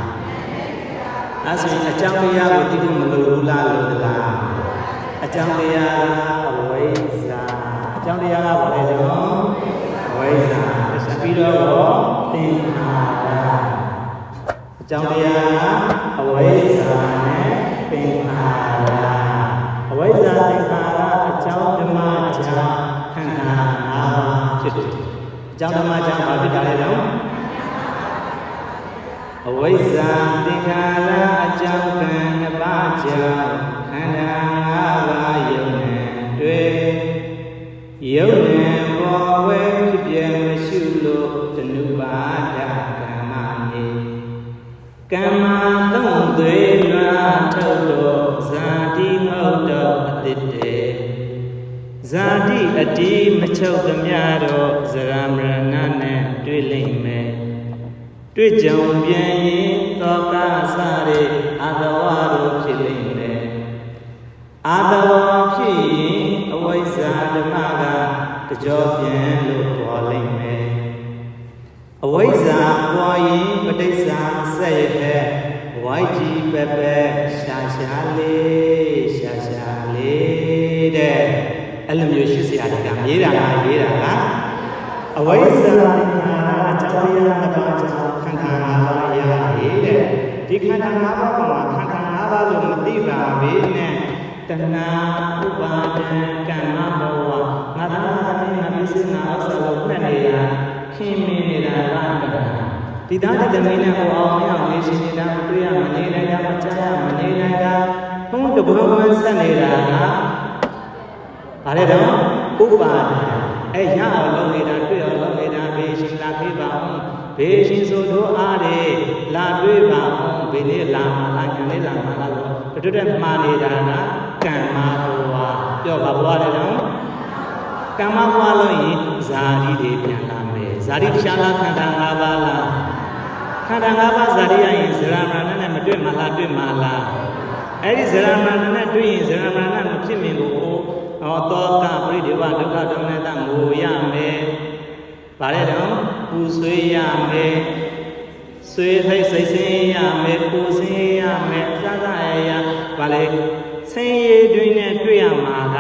အဲဆိုရင်အကြောင်းတရားကိုသိဖို့မလိုဘူးလားလို့လားအကြောင်းတရားကအဝိဇ္ဇာအကြောင်းတရားကဘာလဲတော့အဝိဇ္ဇာပြီးတော့သင်္ခါရအကြောင်းတရားကအဝိဇ္ဇာနဲ့သင်္ခါရအဝိဇ္ဇာသင်္ခါရအကြောင်းဓမ္မကြောင့်ခန္ဓာ၅ပါးဖြစ်တယ်အကြောင်းဓမ္မကြောင့်ဘာဖြစ်တာလဲတော့အဝိဇ္ဇာသင်္ခါရအကြောင်းကံ၅ပါးကြောင့်ခန္ဓာ၅ပါးယုံနဲ့တွေ့ယုံနဲ့ပေါ်ဝဲဖြစ်ပြမရှိလို့တဏှုပါဒကမ္မနေကမ္မသုံးသွေးလွှာထုတ်လို့ဇာတိမဟုတ်တော့အတ္တေဇာတိအတိမချုပ်သမျှတော့ဇရာမရဏနဲ့တွေ့လိမ့်မယ်တွေ့ကြုံပြန်ရင်သောကစားတဲ့အာသဝတို့ဖြစ်လိမ့်မယ်အာသဝဖြစ်ရင်အဝိဇ္ဇာဓမ္မကကြောပြန်လို့ပေါ်လိမ့်မယ်အဝိဇ္ဇာပေါ်ရင်ပဋိစ္စဆက်ရတဲ့ဝိုက်ကြီးပဲပဲရှာရှာလေးရှာရှာလေးတဲ့အဲ့လိုမျိုးရှိစရာတကရေးတာလားရေးတာလားအဝိဇ္ဇာအကြောင်းတရားတစ်ပါးကြောင့်ခန္ဓာ၅ပါးရရတဲ့ဒီခန္ဓာ၅ပါးကခန္ဓာ၅ပါးလို့မသိပါဘေးနဲ့တဏှာဥပါဒံကမ္မဘောဝငါသာတိငါပစ္စည်းနာအစလို့နဲ့နေတာခင်မင်းနေတာလားဒီသားတဲ့သမီးနဲ့ဟောအောင်မရအောင်နေရှင်နေတာမတွေ့ရမနေနိုင်တာမကြားရမနေနိုင်တာဘုံတဘောမှဆက်နေတာကဘာလဲတော့ဥပါဒံအဲ့ရအောင်လုပ်နေတာတွေ့အောင်လုပ်နေတာဘေးရှင်လာပြေးပါအောင်ဘေးရှင်ဆိုတို့အားတယ်လာတွေ့ပါအောင်ဘေးလေးလာမှလားညာလေးလာမှလားလို့တွတ်တွတ်မှားနေတာကကံမဘဝပြောပါဘဝလေတော့ကံမဘဝလို့ရင်ဇာတိတွေပြန်လာမယ်ဇာတိတရားလားခန္ဓာ၅ပါးလားခန္ဓာ၅ပါးဇာတိရရင်ဇရာမရဏနဲ့မတွေ့မှလားတွေ့မှလားအဲ့ဒီဇရာမရဏနဲ့တွေ့ရင်ဇရာမရဏမဖြစ်မင်ကိုသောကပရိဒေဝဒုက္ခဒုက္ခနဲ့တငိုရမယ်ဗါလဲတော့ပူဆွေးရမယ်ဆွေးထိုက်စိတ်ဆင်းရမယ်ပူဆင်းရမယ်စသရဗါလဲဆင်းရဲတွင်နဲ့တွေ့ရမှာက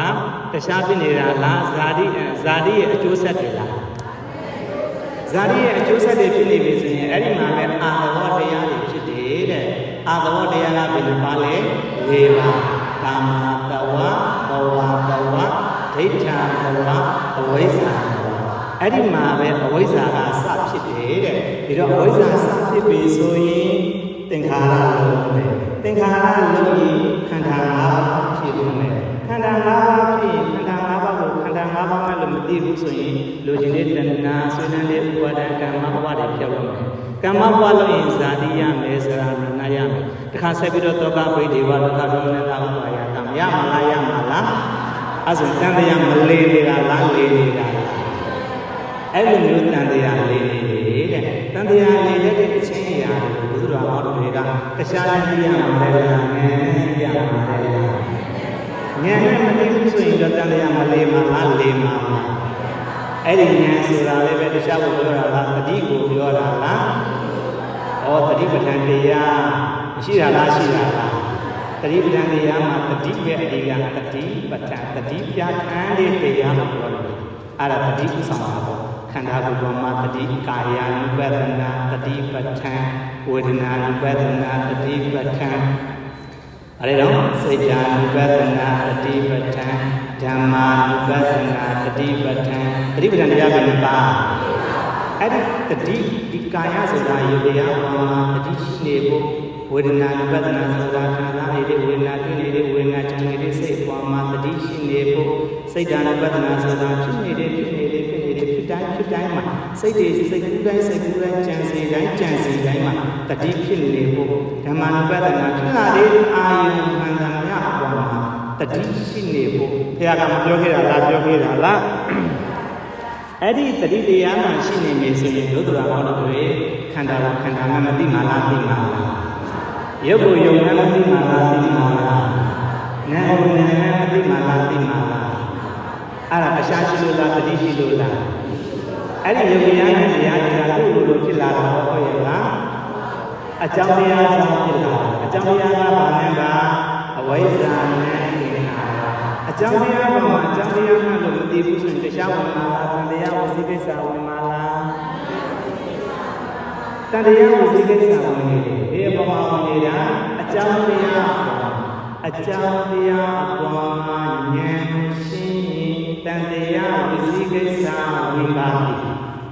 တရားဖြစ်နေတာလားဇာတိရဲ့အကျိုးဆက်တွေလားဇာတိရဲ့အကျိုးဆက်တွေဖြစ်နေပြီဆိုရင်အဲ့ဒီမှာပဲအာသဝတရားတွေဖြစ်တယ်တဲ့အာသဝတရားကဘယ်လိုပါလဲ၄ပါးကာမတဝဘဝတဝဒိဋ္ဌာတဝအဝိဇ္ဇာအဲ့ဒီမှာပဲအဝိဇ္ဇာကစဖြစ်တယ်တဲ့ဒီတော့အဝိဇ္ဇာစဖြစ်ပြီဆိုရင်သင်္ခါရလုံးပဲသင်္ခါရလုံးရင်ခန္ဓာ၅ပါးဖြစ်လို့မယ်ခန္ဓာ၅ပါးဖြစ်ရင်ခန္ဓာ၅ပါးကိုခန္ဓာ၅ပါးမှလို့မသိဘူးဆိုရင်လူချင်းတဲ့တဏှာဆွေးနွေးတဲ့ဥပါဒံကမ္မဘဝတွေပြောက်လို့မယ်ကမ္မဘဝလို့ရင်ဇာတိရမယ်ဇရာမရဏရမယ်တခါဆက်ပြီးတော့သောကပိဋေဝဒုက္ခဒုက္ခနဲ့သာဥပါယတံရမလားရမလားအဲ့ဆိုတန်တရားမလေးနေတာလားလေးနေတာအဲ့လိုမျိုးတန်တရားလေးနေတဲ့တန်တရားလေးတဲ့အချင်းအရာတွေကို တော်ဟောတော်တွေကတရားနဲ့ပြရမှာလေဉာဏ်နဲ့ပြရမှာလေဉာဏ်နဲ့မသိဘူးဆိုရင်တော့တန်တရားမလေးမှာလားလေးမှာအဲ့ဒီဉာဏ်ဆိုတာလည်းပဲတရားကိုပြောတာလားတတိကိုပြောတာလားဩတတိပဋ္ဌာန်တရားရှိတာလားရှိတာလားတတိပဋ္ဌာန်တရားမှာတတိပဲအဓိကတတိပဋ္ဌာန်တတိပြဋ္ဌာန်းတဲ့တရားလို့ပြောတယ်အဲ့ဒါတတိဥဆောင်တာပေါ့ခန္ဓာကိုယ်ပေါ်မှာတတိကာယ ानु ပဒနာတတိပဋ္ဌာန်ဝေဒနာ ानु ပဒနာတတိပဋ္ဌာန်အဲ့ဒါတော့စိတ် ानु ပဒနာတတိပဋ္ဌာန်ဓမ္မာ ानु ပဒနာတတိပဋ္ဌာန်တတိပဋ္ဌာန်တရားဘယ်နှပါအဲ့ဒီတတိဒီကာယဆိုတာယုတ်တရားပေါ်မှာတတိရှိနေဖို့ဝေဒနာ ानु ပဒနာဆိုတာခံစားနေတဲ့ဝေဒနာတွေ့နေတဲ့ဝေဒနာကြံနေတဲ့စိတ်ပေါ်မှာတတိရှိနေဖို့စိတ် ानु ပဒနာဆိုတာဖြစ်နေတဲ့ဖြစ်တိုင်းမှာစိတ်တွေစိတ်ကူးတိုင်းကြံစီတိုင်းမှာတတိဖြစ်နေဖို့ဓမ္မ ानु ပဒနာဖြစ်လာတဲ့အာယုံမှန်သမျှအပေါ်မှာတတိရှိနေဖို့ဘုရားကမပြောခဲ့တာလားပြောခဲ့တာလားအဲ့ဒီတတိတရားမှရှိနေပြီဆိုရင်ဒုတိယဟောတော်တွေခန္ဓာကိုခန္ဓာမှမသိမှလားသိမှလားရုပ်ကိုယုံမှမသိမှလားသိမှလားနာမ်ကိုနာမ်မှမသိမှလားသိမှလားအဲ့ဒါအရှားရှိလို့လားတတိရှိလို့လားအဲ့ဒီယုံတရားနဲ့တရားတွေကသူ့လိုဖြစ်လာတာဟုတ်ရဲ့လားအကြောင်းတရားကြောင့်ဖြစ်လာအကြောင်းတရားကဘာလဲကအဝိဇ္ဇာနဲ့သင်္ခါရအကြောင်းတရားပေါ်မှာအကြောင်းတရားမှလို့မသိဘူးဆိုရင်တရားဝင်မှာလားတန်တရားဝစီကိစ္စဝင်မှာလားတန်တရားဝစီကိစ္စဝင်နေတယ်ဒီအပေါ်မှာနေတာအကြောင်းတရားအကြောင်းတရားပေါ်မှာဉာဏ်ရှိတန်တရားဝစီကိစ္စဝင်ပါ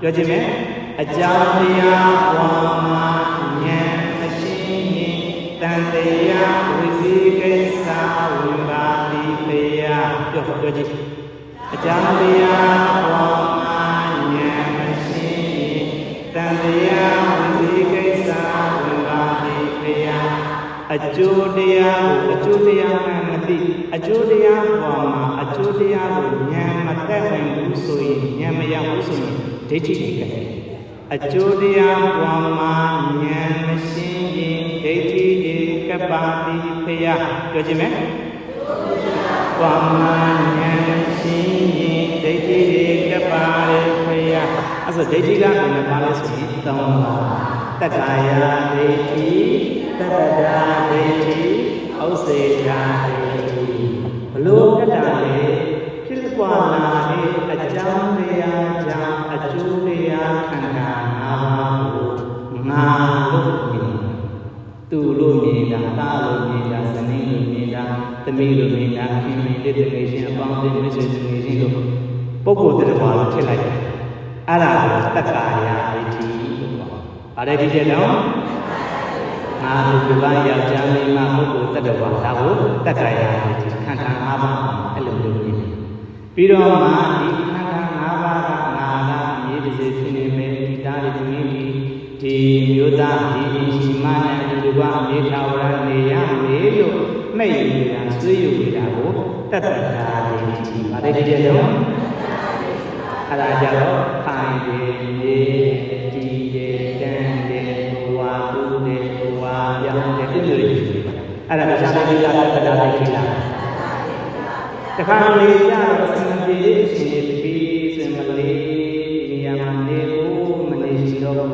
ပြောခြင်းနဲ့အကြောင်းတရားပေါ်မှာဉာဏ်မရှိရင်တန်တရားဝစီကိစ္စဝင်ပါသည်ဖေယပြောခြင်းအကြောင်းတရားပေါ်မှာဉာဏ်မရှိရင်တန်တရားဝစီကိစ္စဝင်ပါသည်ဖေယအကျိုးတရားကိုအကျိုးတရားမှမသိအကျိုးတရားပေါ်မှာအကျိုးတရားကိုဉာဏ်မတက်နိုင်ဘူးဆိုရင်ဉာဏ်မရဘူးဆိုရင်ဒိဋ္ဌိတွေကအကျိုးတရားပေါ်မှာဉာဏ်မရှိရင်ဒိဋ္ဌိတွေကပ္ပါတိဖယပြောခြင်းမယ်ပေါ်မှာဉာဏ်မရှိရင်ဒိဋ္ဌိတွေကပ္ပါတိဖယအဲ့ဆိုဒိဋ္ဌိကဘယ်နှပါလဲဆိုရင်၃ပါးတက္ကာယဒိဋ္ဌိတတ္တဒါဒိဋ္ဌိဥစ္စေတာဒိဋ္ဌိဘလို့ကတ္တာလေဖြစ်ပွားလာတဲ့အကြောင်းတရားကြောင့်အကျိုးတရားခန္ဓာ၅ပါးကိုငါလို့မြင်သူလို့မြင်တာသားလို့မြင်တာဇနီးလို့မြင်တာသမီးလို့မြင်တာခင်မင်တဲ့တကယ်ချင်းအပေါင်းအသင်းမိတ်ဆွေတကယ်ချင်းလို့ပုဂ္ဂိုလ်တရားလို့ထည့်လိုက်တယ်အဲ့ဒါကိုတက္ကာယဒိဋ္ဌိလို့ခေါ်။အဲ့ဒီတဲ့တော့ငါတို့ဒီပိုင်းယောက်ျားမိန်းမပုဂ္ဂိုလ်တ attva ဒါကိုတက္ကာယဒိဋ္ဌိခန္ဓာ၅ပါးအဲ့လိုမျိုးမြင်တယ်ပြီးတော့မှဒီခန္ဓာ၅ပါးကငါကအမြဲတစေဖြစ်နေမယ်ဒီသားတွေသမီးတွေဒီမျိုးသားဒီရှိမနဲ့အတူတူကအမြဲထာဝရနေရမယ်လို့မဲ့ယူနေတာဆွေးယူနေတာကိုတတ္တတာဒိဋ္ဌိဗါဒိဋ္ဌိတဲ့တော့အဲ့ဒါကြတော့ခိုင်တယ်နေဒီတယ်တန်းတယ်ဘဝတူတယ်ဘဝပြောင်းတယ်ဒီလိုတွေအဲ့ဒါကရှားတဲ့ကတတ္တတာဒိဋ္ဌိလားတခါလေကြတော့စံပြေရှင်ပြီးစင်မလေးဒီနေရာမှာနေဖို့မနေရှိတော့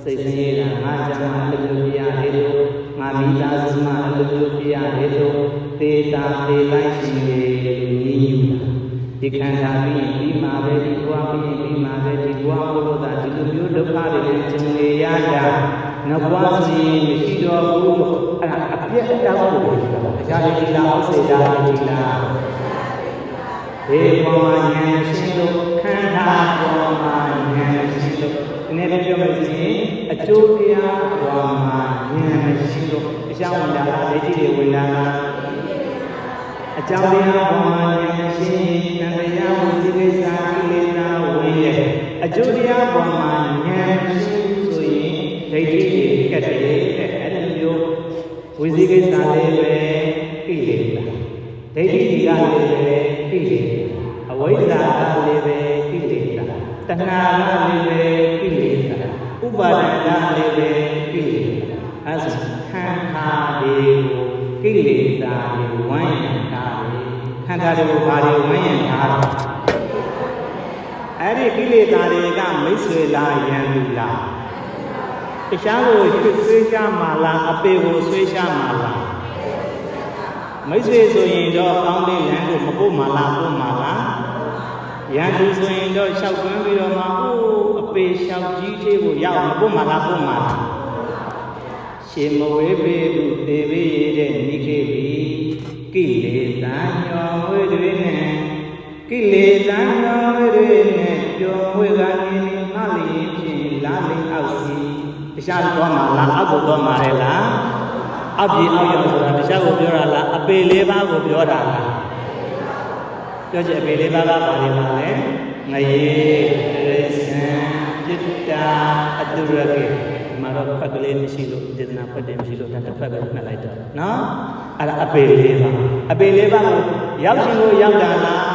စိတ်ဆင်းရဲတာငါကြောင့်အလိုလိုပြရတယ်လို့ငါမိသားစုမှအလိုလိုပြရတယ်လို့သေတာသေတိုင်းရှင်နေလို့ညီညူတာဒီခန္ဓာပြီးမှာပဲဒီဘဝပြီးမှာပဲဒီဘဝဘုလို့သာဒီလိုမျိုးဒုက္ခတွေနဲ့ကျင်နေရတာနောက်ဘဝစီမရှိတော့ဘူးလို့အဲ့ဒါအပြည့်အတောက်ကိုတရားဒီလားဥစေတာဒီလားဒီပေါ်မှာဉာဏ်ရှိလို့ခန္ဓာပေါ်မှာဉာဏ်ရှိလို့ဒီနေ့ပြောမယ်ဆိုရင်အကျိုးတရားပေါ်မှာဉာဏ်ရှိလို့အရှောင်းဝင်တာလက်ကြည့်တွေဝင်တာအကြောင်းတရားပေါ်မှာဉာဏ်ရှိရင်တန်တရားဝစီကိစ္စကိလေသာဝင်ရဲ့အကျိုးတရားပေါ်မှာဉာဏ်ရှိဆိုရင်ဒိဋ္ဌိတွေကတည်းကအဲ့လိုမျိုးဝစီကိစ္စလေးပဲကိလေသာဒိဋ္ဌိတွေကလည်းပဲကိလေသာအဝိဇ္ဇာကလည်းပဲကိလေသာတဏှာကလည်းပဲကိလေသာဥပါဒဏ်ကလည်းပဲကိလေသာ အဲဆိုခန္ဓာတွေကိုကိလေသာတွေဝန်းရံထားတယ်ခန္ဓာတွေကိုဘာတွေဝန်းရံထားလဲအဲ့ဒီကိလေသာတွေကမိတ်ဆွေလားယံလူလားတခြားကိုဆွေးချမှာလားအပေကိုဆွေးချမှာလားမိတ်ဆွေဆိုရင်တော့ကောင်းတဲ့လမ်းကိုမပို့မှာလားပို့မှာလားရန်သူဆိုရင်တော့လျှောက်တွန်းပြီးတော့မှအပေလျှောက်ကြီးသေးကိုရောက်မပို့မှာလားပို့မှာလားရှင်မဝေးပေဟုသေပေတဲ့နိခေပြီကိလေသာညောဝေတွေနဲ့ကိလေသာညောဝေတွေနဲ့ပြောဝေကနေနေမှလျင်ဖြင့်လာလိမ့်အောက်စီတခြားတော့မှာလားအောက်ကိုတော့မှာလေလားအောက်ပြေအောက်ရောက်ဆိုတာတခြားကိုပြောတာလားအပေလေးပါးကိုပြောတာလားပြောချင်အပေလေးပါးကပါလေပါလေငရေရိစံจิตတာအတုရကေမှာတော့ဖက်ကလေးမရှိလို့ဒေသနာဖတ်တယ်မရှိလို့ဒါတစ်ဖက်ပဲမှတ်လိုက်တော့နော်အဲ့ဒါအပေလေးပါအပေလေးပါကိုရောက်ရှင်ကိုရောက်တာလား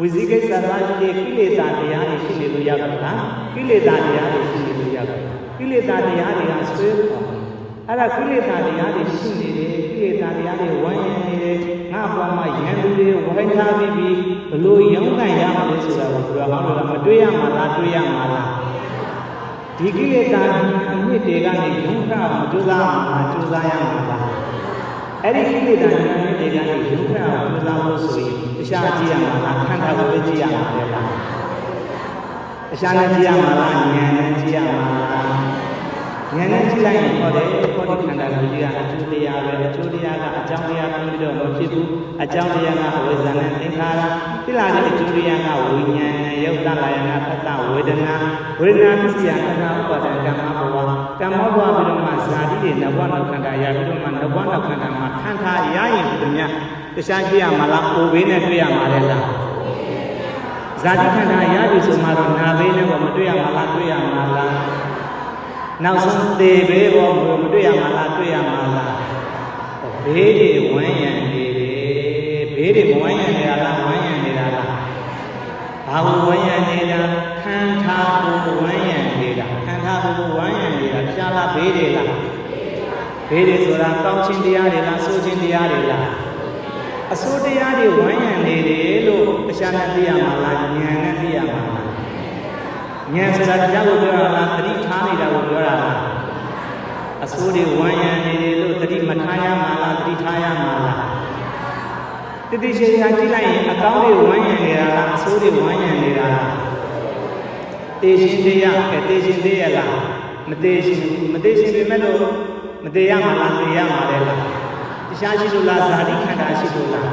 ဝိဇိကိစ္စရာကြီးကိလေသာတရားတွေရှိနေလို့ရောက်တာလားကိလေသာတရားတွေရှိနေလို့ရောက်တာကိလေသာတရားတွေကဆွဲပေါ်အဲ့ဒါကိလေသာတရားတွေရှိနေတယ်ကိလေသာတရားတွေဝန်းရံနေတယ်ငါ့ဘဝမှာယံသူတွေဝိုင်းထားပြီးဘလို့ရုံးကန်ရမှာလဲဆိုတာကိုပြောဟောလို့မတွေးရမှာလားတွေးရမှာလားဒီကိလေသာအမြင့်တွေကနေရုံးခမကြိုးစားမှာကြိုးစားရမှာလားအဲ့ဒီကိလေသာအမြင့်တွေကနေရုံးခကြိုးစားလို့ဆိုရင်တခြားကြည့်ရမှာလားခန္ဓာကိုယ်ပဲကြည့်ရမှာလေလားတခြားနဲ့ကြည့်ရမှာလားဉာဏ်နဲ့ကြည့်ရမှာလားဉာဏ်နဲ့ကြည့်လိုက်ရင်ဟောတယ်ဟောဒီခန္ဓာကိုယ်ကြီးကအကျိုးတရားပဲအကျိုးတရားကအကြောင်းတရားပြီးတော့မဖြစ်ဘူးအကြောင်းတရားကဝေဇာနဲ့သင်္ခါရဖြစ်လာတဲ့အကျိုးတရားကဝိညာဉ်နဲ့ယုတ်တလာယနာဖတ်တဝေဒနာပစ္စယခန္ဓာဥပါဒံကမ္မဘဝကမ္မဘဝပြီးတော့မှဇာတိတွေနဘဝနောက်ခန္ဓာရပြီးတော့မှနဘဝနောက်ခန္ဓာမှာခန္ဓာရရင်ဒီများတခြားကြည့်ရမှာလားအိုဘေးနဲ့တွေ့ရမှာလဲလားဇာတိခန္ဓာရပြီဆိုမှတော့နာဘေးနဲ့မတွေ့ရမှာလားတွေ့ရမှာလားနောက်ဆုံးသေဘေးဘောမတွေ့ရမှာလားတွေ့ရမှာလားဘေးတွေဝန်းရံနေတယ်ဘေးတွေမဝန်းရံနေတာလားဝန်းရံနေတာလားဘာကိုဝန်းရံနေတာခန္ဓာကိုဝန်းရံနေတာခန္ဓာကိုဝန်းရံနေတာရှားလားဘေးတွေလားဘေးတွေဆိုတာကောင်းခြင်းတရားတွေလားဆိုးခြင်းတရားတွေလားအဆိုးတရားတွေဝန်းရံနေတယ်လို့တရားနဲ့သိရမှာလားဉာဏ်နဲ့သိရမှာလားဉာဏ်ဆိုတာတရားကိုပြောတာလားသတိထားနေတာကိုပြောတာလားအဆိုးတွေဝန်းရံနေတယ်လို့သတိမထားရမှာလားသတိထားရမှာလားတတိရှိရာကြည့်လိုက်ရင်အကောင်းတွေဝန်းရံနေတာလားအဆိုးတွေဝန်းရံနေတာလားတေရှင်တရားတေရှင်သေးရလားမသေးရှင်ပေမဲ့လို့မသေးရမှာလားသေရမှာလဲလားတရားရှိလို့လားဇာတိခန္ဓာရှိလို့လား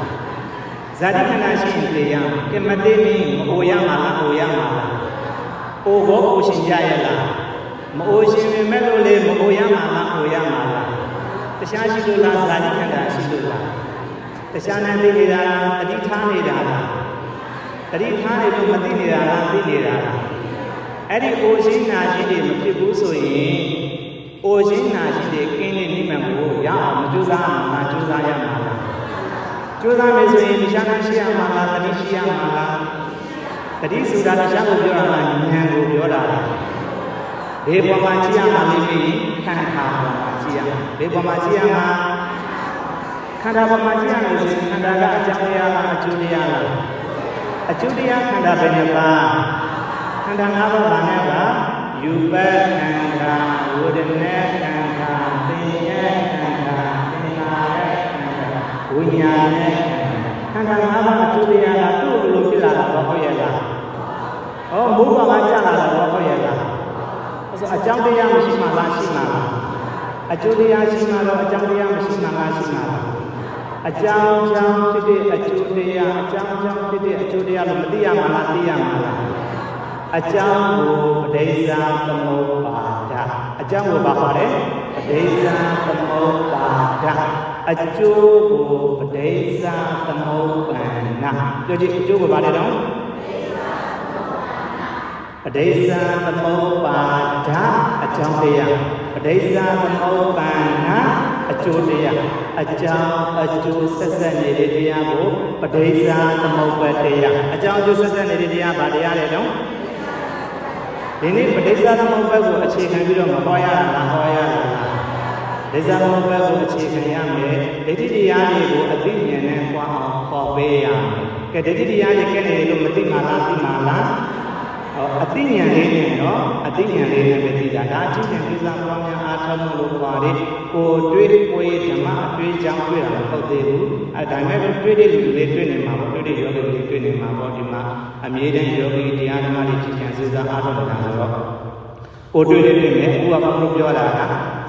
ဇာတိခန္ဓာရှိရင်သေရမယ်ကဲမသေးမင်းမအိုရမှာလားအိုရမှာလားအိုဘောအိုရှင်ကြရလားမအိုရှင်ပေမဲ့လို့လေမအိုရမှာလားအိုရမှာလားတရားရှိလို့လားဇာတိခန္ဓာရှိလို့လားတရားနဲ့သိနေတာလားတတိထားနေတာလားတတိထားနေလို့မသိနေတာလားသိနေတာလားအဲ့ဒီအိုရှင်နာရှိတွေမဖြစ်ဘူးဆိုရင်အိုရှင်နာရှိတွေကင်းနေနိမ့်မှန်ကိုရအောင်မကြိုးစားမှာလားကြိုးစားရမှာလားကြိုးစားမယ်ဆိုရင်တရားနဲ့ရှိရမှာလားတတိရှိရမှာလားတတိဆိုတာတရားကိုပြောတာလားဉာဏ်ကိုပြောတာလားဘေးပေါ်မှာကြည့်ရမှာလိမ့်မယ်ခန္ဓာပေါ်မှာကြည့်ရမှာဘေးပေါ်မှာကြည့်ရမှာခန္ဓာပေါ်မှာကြည့်ရမယ်ဆိုရင်ခန္ဓာကအကြောင်းတရားလားအကျိုးတရားလားအကျိုးတရားခန္ဓာပဲနဲ့ပါခန္ဓာ၅ပါးဘာနဲ့ပါယူပခန္ဓာဝေဒနာခန္ဓာသင်္ညေခန္ဓာသင်္ခါရခန္ဓာဝိညာဉ်ခန္ဓာ၅ပါးအကျိုးတရားကသူ့လိုဖြစ်လာတာဟုတ်ရဲ့လားဟောမိုးပေါ်မှာကြာလာတာဟုတ်ရဲ့လားအဲ့ဆိုအကြောင်းတရားမရှိမှလားရှိမှလားအကျိုးတရားရှိမှတော့အကြောင်းတရားမရှိမှလားရှိမှလားအကြောင်းဖြစ်တဲ့အကျိုးတရားအကြောင်းဖြစ်တဲ့အကျိုးတရားလို့မသိရမှလားသိရမှာလားအကြောင်းကိုပဋိစ္စသမုပ္ပါဒအကြောင်းကိုဘာပါလဲပဋိစ္စသမုပ္ပါဒအကျိုးကိုပဋိစ္စသမုပ္ပန္နပြောကြည့်အကျိုးကိုဘာလဲတော့ပဋိစ္စသမုပ္ပါဒအကြောင်းတရားပဋိစ္စသမုပ္ပန္နအကျိုးတရားအကြောင်းအကျိုးဆက်ဆက်နေတဲ့တရားကိုပဋိစ္စသမုပ္ပါဒတရားအကြောင်းအကျိုးဆက်ဆက်နေတဲ့တရားဘာတရားလဲတော့ဒီနေ့ပဋိစ္စသမုပ္ပါဒ်ကိုအခြေခံပြီးတော့မဟောရတာလားဟောရတာလား ဒေဇာမောဘတ်ကိုအခြေခံရမယ်ဒိဋ္ဌိတရားတွေကိုအသိဉာဏ်နဲ့ပွားအောင်ခေါ်ပေးရမယ်ကဲဒိဋ္ဌိတရားတွေကဲနေလို့မသိမှလားသိမှလားအသိဉာဏ်လေးနဲ့နော်အသိဉာဏ်လေးနဲ့ပဲသိတာဒါအသိဉာဏ်ကိစ္စပွားများအားထုတ်လို့ပါတယ်ကိုတွေးပွေးဓမ္မအတွေးကြောင်းတွေ့တာမဟုတ်သေးဘူးဒါမဲ့တွေးတဲ့လူတွေတွေ့နေမှာပေါ့တွေ့တဲ့ယောဂီတွေတွေ့နေမှာပေါ့ဒီမှာအမြဲတမ်းယောဂီတရားဓမ္မတွေကြည်ကြံစဉ်းစားအားထုတ်နေတာဆိုတော့ကိုတွေ့တယ်တွေ့မယ်အခုကဘုရားပြောတာက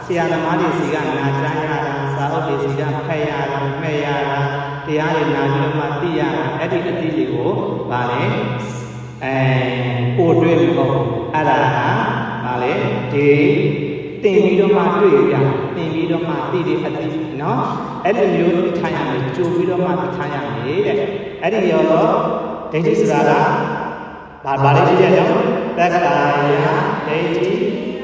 ဆရာသမားတွေစီကနာကြားရတာစာအုပ်တွေစီကဖတ်ရတာမှတ်ရတာတရားတွေနာပြီးတော့မှသိရတာအဲ့ဒီအသိတွေကိုဗာလဲကိုတွေ့လို့ပေါ့အဲ့ဒါကဗာလဲဒီတင်ပြီးတော့မှတွေ့ရတင်ပြီးတော့မှသိတဲ့အသိနော်အဲ့လိုမျိုးထားရမယ်ကြိုပြီးတော့မှထားရမယ်တဲ့အဲ့ဒီရောတော့ဒိဋ္ဌိဆိုတာကဘာလဲကြည့်ရအောင်တက္ကာယဒိဋ္ဌိ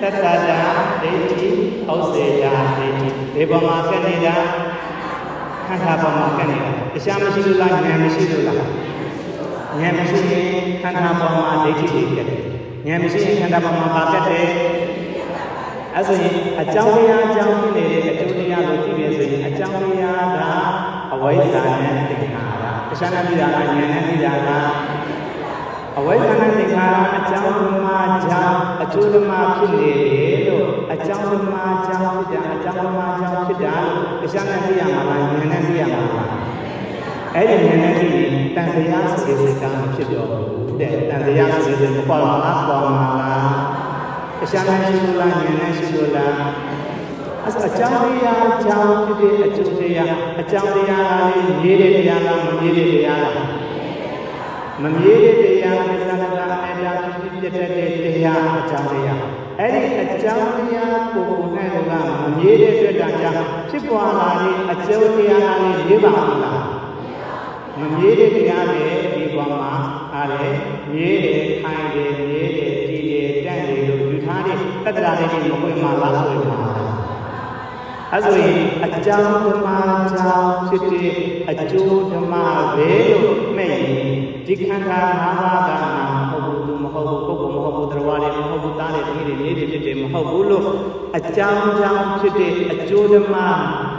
တက္ကတာဒိဋ္ဌိဩစေတာဒိဋ္ဌိဒီပေါ်မှာကဲနေတာခန္ဓာပေါ်မှာကဲနေတာတရားမရှိလို့လားဉာဏ်မရှိလို့လားဉာဏ်မရှိရင်ခန္ဓာပေါ်မှာဒိဋ္ဌိတွေကဲတယ်ဉာဏ်မရှိရင်ခန္ဓာပေါ်မှာပါကဲတယ်အဲ့ဆိုရင်အကြောင်းတရားအကြောင်းဖြစ်နေတဲ့အကျိုးတရားကိုသိပြီဆိုရင်အကြောင်းတရားကအဝိဇ္ဇာနဲ့သင်္ခါရတရားနဲ့သိတာကဉာဏ်နဲ့သိတာကအဝိဇ္ဇာနဲ့သင်္ခါရအကြောင်းဓမ္မကြောင့်အကျိုးဓမ္မဖြစ်နေတယ်လို့အကြောင်းဓမ္မကြောင့်ဖြစ်တာအကြောင်းဓမ္မကြောင့်ဖြစ်တာလို့တရားနဲ့သိရမှာလားဉာဏ်နဲ့သိရမှာလားအဲ့ဒီဉာဏ်နဲ့သိရင်တန်တရားစေစကားမဖြစ်တော့ဘူးတဲ့တန်တရားစေစမပေါ်မှာလားပေါ်မှာလားတရားနဲ့ရှိလို့လားဉာဏ်နဲ့ရှိလို့လားအကြောင်းတရားအကြောင်းဖြစ်တဲ့အကျိုးတရားအကြောင်းတရားလေးမြည်တဲ့တရားလားမမြည်တဲ့တရားလားမမြည်တဲ့တရားနဲ့သံဃာအတာဖြစ်တဲ့တရားအကြောင်းတရားအဲ့ဒီအကြောင်းတရားကိုနဲ့ကမမြည်တဲ့အတွက်ကြောင့်ဖြစ်ပေါ်လာတဲ့အကျိုးတရားလေးမြည်ပါမလားမမြည်တဲ့တရားပဲဒီပေါ်မှာအားလေမြည်တယ်ခိုင်တယ်မြည်တယ်ကြည်တယ်တန့်တယ်လို့ယူထားတဲ့တတ္တရာတွေမဝင်မှာလားဆိုရင်အဲ့ဆိုရင်အကြောင်းဓမ္မကြောင့်ဖြစ်တဲ့အကျိုးဓမ္မပဲလို့မဲ့ရင်ဒီခန္ဓာ၅ပါးကမဟုတ်ဘူးသူမဟုတ်ဘူးပုဂ္ဂိုလ်မဟုတ်ဘူးတရားတွေမဟုတ်ဘူးသားတွေသမီးတွေမြေးတွေဖြစ်တယ်မဟုတ်ဘူးလို့အကြောင်းကြောင့်ဖြစ်တဲ့အကျိုးဓမ္မ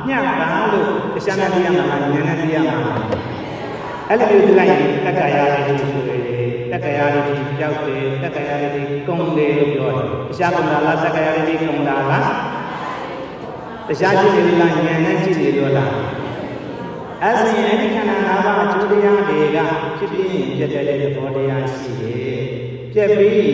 ညှတာလို့တရားနဲ့သိရမှာလားဉာဏ်နဲ့သိရမှာလားအဲ့လိုမျိုးသိလိုက်ရင်တက္ကရာတွေဆိုတယ်တက္ကရာတွေကြောက်တယ်တက္ကရာတွေကုံတယ်လို့ပြောတယ်တရားကုံတာလားတက္ကရာတွေကုံတာလားတရားကြည့်နေလားဉာဏ်နဲ့ကြည့်နေလို့လားအဲ့ဆိုရင်အဲ့ဒီခန္ဓာ၅ပါးအကျိုးတရားတွေကဖြစ်ပြီးပြတ်တဲ့သဘောတရားရှိတယ်ပြတ်ပြီး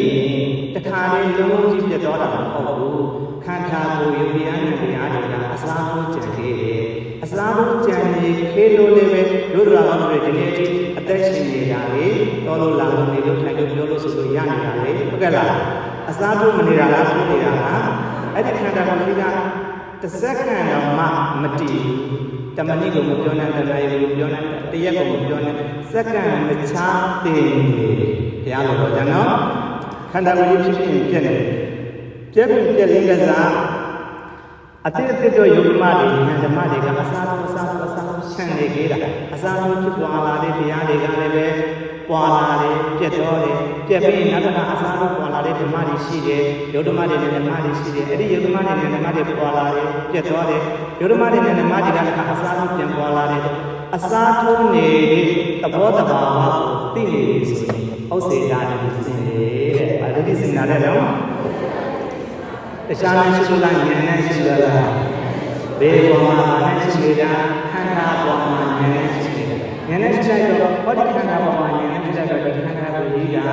တခါလေးလုံးလုံးကြီးပြတ်တော့တာမဟုတ်ဘူးခန္ဓာကိုယ်ယုတ်တရားနဲ့တရားတွေကအစားထိုးကြံခဲ့တယ်အစားထိုးကြံနေခေလို့လည်းပဲတို့တော်တော်တွေဒီနေ့အထိအသက်ရှင်နေတာလေတော်လို့လာလို့နေလို့ထိုင်လို့ပြောလို့ဆိုလို့ရနေတာလေဟုတ်ကဲ့လားအစားထိုးမနေတာလားထိုးနေတာလားအဲ့ဒီခန္ဓာကိုယ်ကြီးကတစ်စက္ကန့်တော့မှမတည်တမဏိကိုမပြောနဲ့တဏှာကိုပြောနဲ့တရက်ကိုမပြောနဲ့စက္ကန့်မချားသေးဘူးတရားလို့တော့ကျွန်တော်ခန္ဓာကိုယ်ကြီးဖြစ်ဖြစ်ပြက်နေပြက်ပြီးပြက်လေးကစားအတိတ်တော့ယုံမှတွေဉာဏ်ဓမ္မတွေကအစားတော့ဆန့်နေကြတာအစားတော့ဖြစ်သွားလာတဲ့တရားတွေကလည်းပဲပွာလာတယ်ပြက်တော့တယ်ပြက်ပြီးနောက်တစ်ခါအစားတော့ပွာလာတဲ့ဓမ္မတွေရှိတယ်ယုတ်ဓမ္မတွေနဲ့ဓမ္မတွေရှိတယ်အဲ့ဒီယုတ်ဓမ္မတွေနဲ့ဓမ္မတွေပွာလာတယ်ပြက်တော့တယ်ယုတ်ဓမ္မတွေနဲ့ဓမ္မတွေကလည်းအစားတော့ပြန်ပွာလာတယ်အစားထိုးနေတဲ့သဘောတဘာဝကိုသိနေပြီဆိုရင်ဥစ္စေတာတွေစင်တယ်တဲ့။အဲဒီစင်တာတဲ့တော့တရားနဲ့ရှိလို့လားဉာဏ်နဲ့ရှိလို့လားဘေးပေါ်မှာနဲ့ရှိနေတာခန္ဓာပေါ်မှာဉာဏ်နဲ့ရှိနေတာဉာဏ်နဲ့ရှိလိုက်တော့ဟောဒီခန္ဓာပေါ်မှာဉာဏ်နဲ့ရှိလိုက်တော့ဒီခန္ဓာကိုကြီးတာ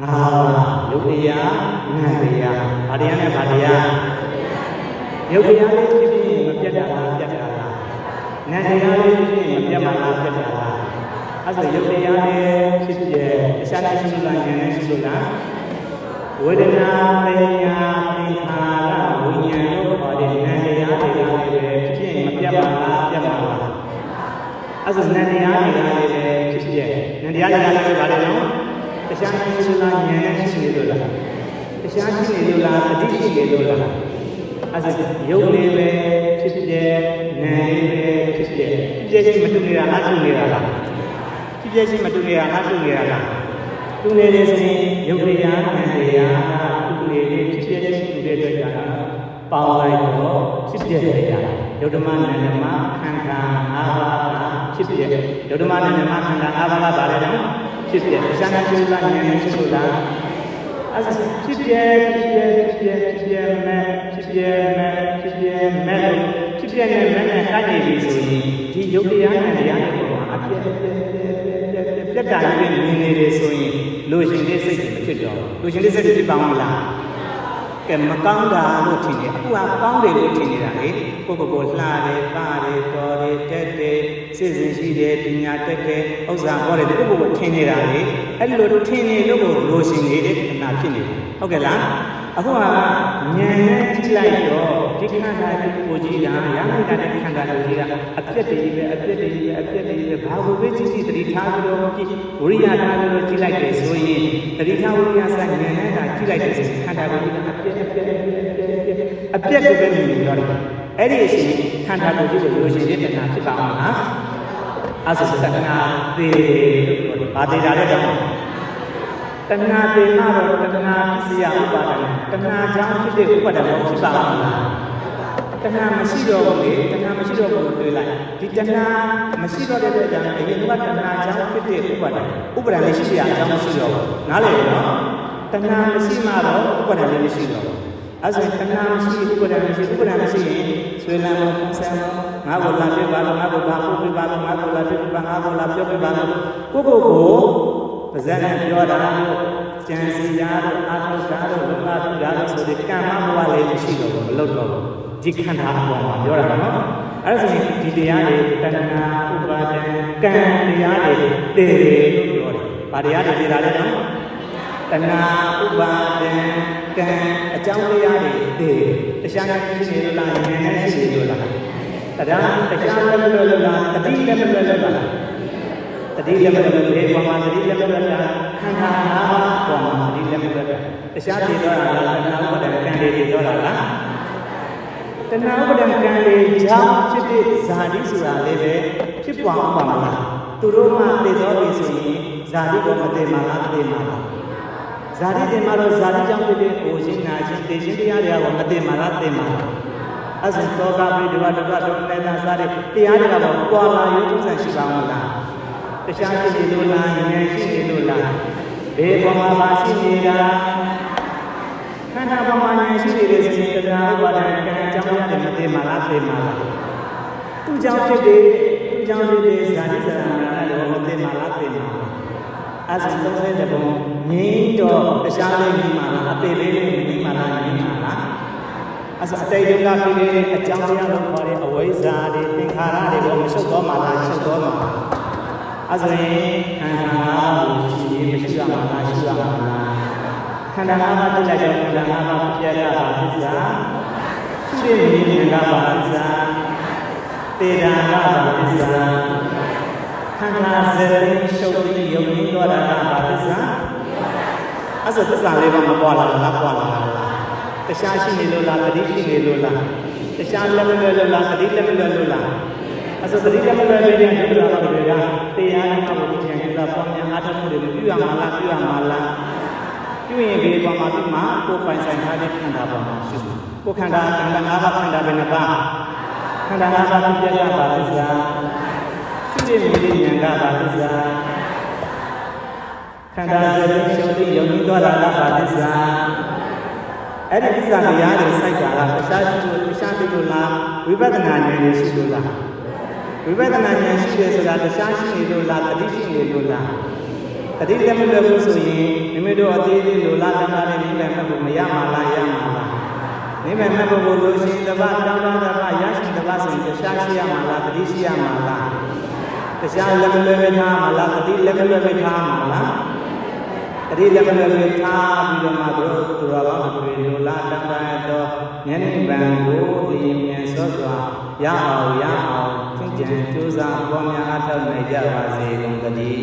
ငါးပါးယုတ်တရားနံတရားဗာတရားနဲ့ဗာတရားယုတ်တရားလေးဖြစ်ပြီးမပြတ်တာလားပြတ်တာလားနံတရားလေးဖြစ်ပြီးမပြတ်မှလားပြတ်တာလားအဲ့ဆိုယုတ်တရားလေးဖြစ်ပြတရားနဲ့ရှိလို့လားဉာဏ်နဲ့ရှိလို့လားဝေဒနာပညာသင်္ခါရဝိညာဉ်တို့ခေါ်တဲ့နံတရားတွေကလည်းဖြစ်ရင်မပြတ်ပါလားပြတ်ပါလားအဲ့ဆိုနံတရားတွေကလည်းဖြစ်ပြနံတရားတွေကလည်းဗာတယ်နော်တရားနဲ့ရှိလို့လားဉာဏ်နဲ့ရှိလို့လားတရားရှိနေလို့လားအတိရှိနေလို့လားအဲ့ဆိုယုတ်လေးပဲဖြစ်ပြနံလေးပဲဖြစ်ပြရှိမတူနေတာအတူနေတာလားဖြစ်ပြရှိမတူနေတာအတူနေတာလားတူနေတယ်ဆိုရင်ယုတ်တရားနံတရားတူနေတယ်ဖြစ်ဖြစ်တူတဲ့အတွက်ကြောင့် ပေါင်းလိုက်တော့ဖြစ်ပြလိုက်တာယုတ်ဓမ္မနန္ဒမခန္ဓာ၅ပါးကဖြစ်ပြယုတ်ဓမ္မနန္ဒမခန္ဓာ၅ပါးကဘာလဲတော့ဖြစ်ပြအစနာကျိုးလာဉာဏ်နဲ့ဖြစ်လို့လားအဲ့ဒါဖြစ်ပြမဲ့နဲ့တိုက်နေပြီဆိုရင်ဒီယုတ်တရားနဲ့တရားတွေပေါ်မှာအပြည့်ပြတ်တာကြီးမြင်နေတယ်ဆိုရင်လူရှင်လေးစိတ်မဖြစ်တော့လူရှင်လေးစိတ်ဖြစ်ပါမလားကဲမကောင်းတာလို့ထင်တယ်အခုကကောင်းတယ်လို့ထင်နေတာလေကိုလှတယ်ပါတယ်တော်တယ်တက်တယ်စိတ်စဉ်ရှိတယ်ပညာတက်တယ်ဥစ္စာဟောတယ်ကိုထင်နေတာလေအဲ့လိုထင်နေလို့လူရှင်လေးတဲ့ခဏဖြစ်နေတယ်ဟုတ်ကဲ့လားအခုကဉာဏ်နဲ့ကြည့်လိုက်တော့ဒီခန္ဓာကိုကြည့်တာရဟန္တာတဲ့ခန္ဓာကိုကြည့်တာအပြည့်တည်းပဲဘာကိုပဲကြည့်တတိထားပြီးတော့ကြည့်ဝိရိယထားပြီးတော့ကြည့်လိုက်တယ်ဆိုရင်တတိထားဝိရိယစဉာဏ်နဲ့ဒါကြည့်လိုက်တယ်ဆိုရင်ခန္ဓာကိုကြည့်တာအပြည့်ကိုပဲမြင်နေတော့တယ်အဲ့ဒီအချိန်ခန္ဓာကိုကြည့်လို့ရှင်တဲ့တဏှာဖြစ်ပါအောင်လားအစစတဏှာသေးလို့ပြောတယ်ဘာသေးတာလဲတော့တဏှာပေမှတော့တဏှာပစ္စယဥပါဒနာတဏှာကြောင့်ဖြစ်တဲ့ဥပါဒနာဖြစ်ပါ့မလားတဏှာမရှိတော့ဘူးလေတဏှာမရှိတော့ဘူးတွေ့လိုက်ဒီတဏှာမရှိတော့တဲ့အတွက်ကြောင့်အရင်ကတဏှာကြောင့်ဖြစ်တဲ့ဥပါဒနာလည်းရှိရအကြောင်းမရှိတော့ဘူးနားလည်နော်တဏှာမရှိမှတော့ဥပါဒနာလည်းမရှိတော့ဘူးအဲဆိုရင်တဏှာမရှိဥပါဒနာမရှိရင်ဆွေလန်းလို့ဆန်းလို့ငါ့ကိုလာပြပါလို့ငါ့ကိုဘာပို့ပြပါလို့ငါ့ကိုလာပြပါငါ့ကိုလာပြောပြပါလို့ကိုပါဇက်နဲ့ပြောတာလို့ကြံစီတာလို့အာထုတာလို့လုံလာတာလို့ဆိုတဲ့ကံမဘဝလေးမရှိတော့ဘူးမလုပ်တော့ဘူးဒီခန္ဓာအပေါ်မှာပြောတာနော်အဲ့ဒါဆိုရင်ဒီတရားတွေတဏှာဥပါဒံကံတရားတွေတည်လို့ပြောတယ်။ဘာတရားတွေတည်တာလဲနော်တဏှာဥပါဒံကံအကြောင်းတရားတွေတည်တရားနဲ့ရှိနေလို့လားဉာဏ်နဲ့ရှိနေလို့လားတရားလည်းမလွယ်လို့လားတတိလည်းမလွယ်လို့လားတတိလည်းမလွယ်လို့လေပေါ်မှာတတိလည်းမလွယ်လားခန္ဓာ၅ပါးပေါ်မှာတတိလည်းမလွယ်လို့တရားတည်တော့တာလားတဏှာဥပါဒံကံတွေတည်တော့တာလားတဏှာဥပါဒံကံတွေကြောင့်ဖြစ်တဲ့ဇာတိဆိုတာလည်းပဲဖြစ်ပွားအောင်ပါမလားသူတို့မှတည်တော်ပြီဆိုရင်ဇာတိကိုမတည်မှာလားတည်မှာလားဇာတိတည်မှာတော့ဇာတိကြောင့်ဖြစ်တဲ့ကိုရှင်းနာခြင်းတည်ခြင်းတရားတွေကိုမတည်မှာလားတည်မှာလားအစသောကပိဒဝတ္တကတော်နေတာစားတဲ့တရားတွေကတော့ပွာလာရုပ်ထုဆန်ရှိပါမလားတရားရှိနေလို့လားဉာဏ်ရှိနေလို့လားဘေးပေါ်မှာပါရှိနေတာခန္ဓာပေါ်မှာဉာဏ်ရှိနေတဲ့စိတ်တရားဥပါဒံကံအကြောင်းရတယ်မသိမှလားသိမှလားသူကြောင့်ဖြစ်တဲ့ဇာတိဇာနာလည်းမသိမှလားသိမှလားအဲဒါ30ဘုံငြိမ်းတော့တရားလေးမြင်မှလားအပေလေးမြင်မှလားမြင်မှလားအစအတိတ်ကဖြစ်နေတဲ့အကြောင်းတရားလို့ခေါ်တဲ့အဝိဇ္ဇာတွေသင်္ခါရတွေကိုမရှုပ်တော့မှလားရှုပ်တော့မှလားအဲဆိုရင်ခန္ဓာကိုရှိမရှိရမှာလားရှိရမှာလားခန္ဓာ၅ပါးတိလိုက်တော့ခန္ဓာ၅ပါးပြည့်ရတာသစ္စာရှိတဲ့ဉာဏ်ကပါသစ္စာတေတာကပါသစ္စာခန္ဓာစေရှုပ်ပြီးယုံကြည်သွားတာကပါသစ္စာအဲ့ဆိုသစ္စာလေးပါမပေါ်လာလားပေါ်လာလားတရားရှိနေလို့လားတတိရှိနေလို့လားတရားလက်မလွယ်လို့လားတတိလက်မလွယ်လို့လားအဲ့ဆိုတတိလက်မလွယ်တဲ့ဉာဏ်တွေကတော့တွေကတရားနဲ့မှဘုရားကျမ်းစာပေါ်များအားထုတ်မှုတွေပြုရမှာလားပြုရမှာလားပြုရင်ဒီပေါ်မှာဒီမှာကိုယ်ပိုင်ဆိုင်ထားတဲ့ခန္ဓာပေါ်မှာရှိတယ်ကိုယ်ခန္ဓာ၅ပါးခန္ဓာပဲနှစ်ပါးခန္ဓာ၅ပါးပြည့်ရပါသစ္စာရှိတဲ့မြင်ဉာဏ်ကပါသစ္စာခန္ဓာစေရှုပ်ပြီးယုံကြည်သွားတာကပါသစ္စာအဲ့ဒီသစ္စာတရားတွေစိုက်တာလားတရားရှိလို့လားဝိပဿနာဉာဏ်ရှိလို့လားဝိပဿနာဉာဏ်ရှိတယ်ဆိုတာတရားရှိနေလို့လားတတိရှိနေလို့လားတတိလည်းမလွယ်ဘူးဆိုရင်မိမိတို့အသေးသေးလိုလားတနာနဲ့နိဗ္ဗာန်မှတ်ဖို့မရမှာလားရမှာလားနိဗ္ဗာန်မှတ်ဖို့လို့ရှိရင်တပတ်တောင်းတပတ်ရရှိတပတ်ဆိုရင်တရားရှိရမှာလားတတိရှိရမှာလားတရားလည်းမလွယ်ပဲထားမှာလားတတိလည်းမလွယ်ပဲထားမှာလားတတိလည်းမလွယ်ပဲထားပြီးတော့မှတို့သူတော်ကောင်းတွေလိုလားတန်တန်တော့ဉာဏ်နိဗ္ဗာန်ကိုသိရင်စောစွာရအောင်ကျင့်ကြံကြိုးစားပေါ်များအထောက်နိုင်ကြပါစေကုန်သတည်း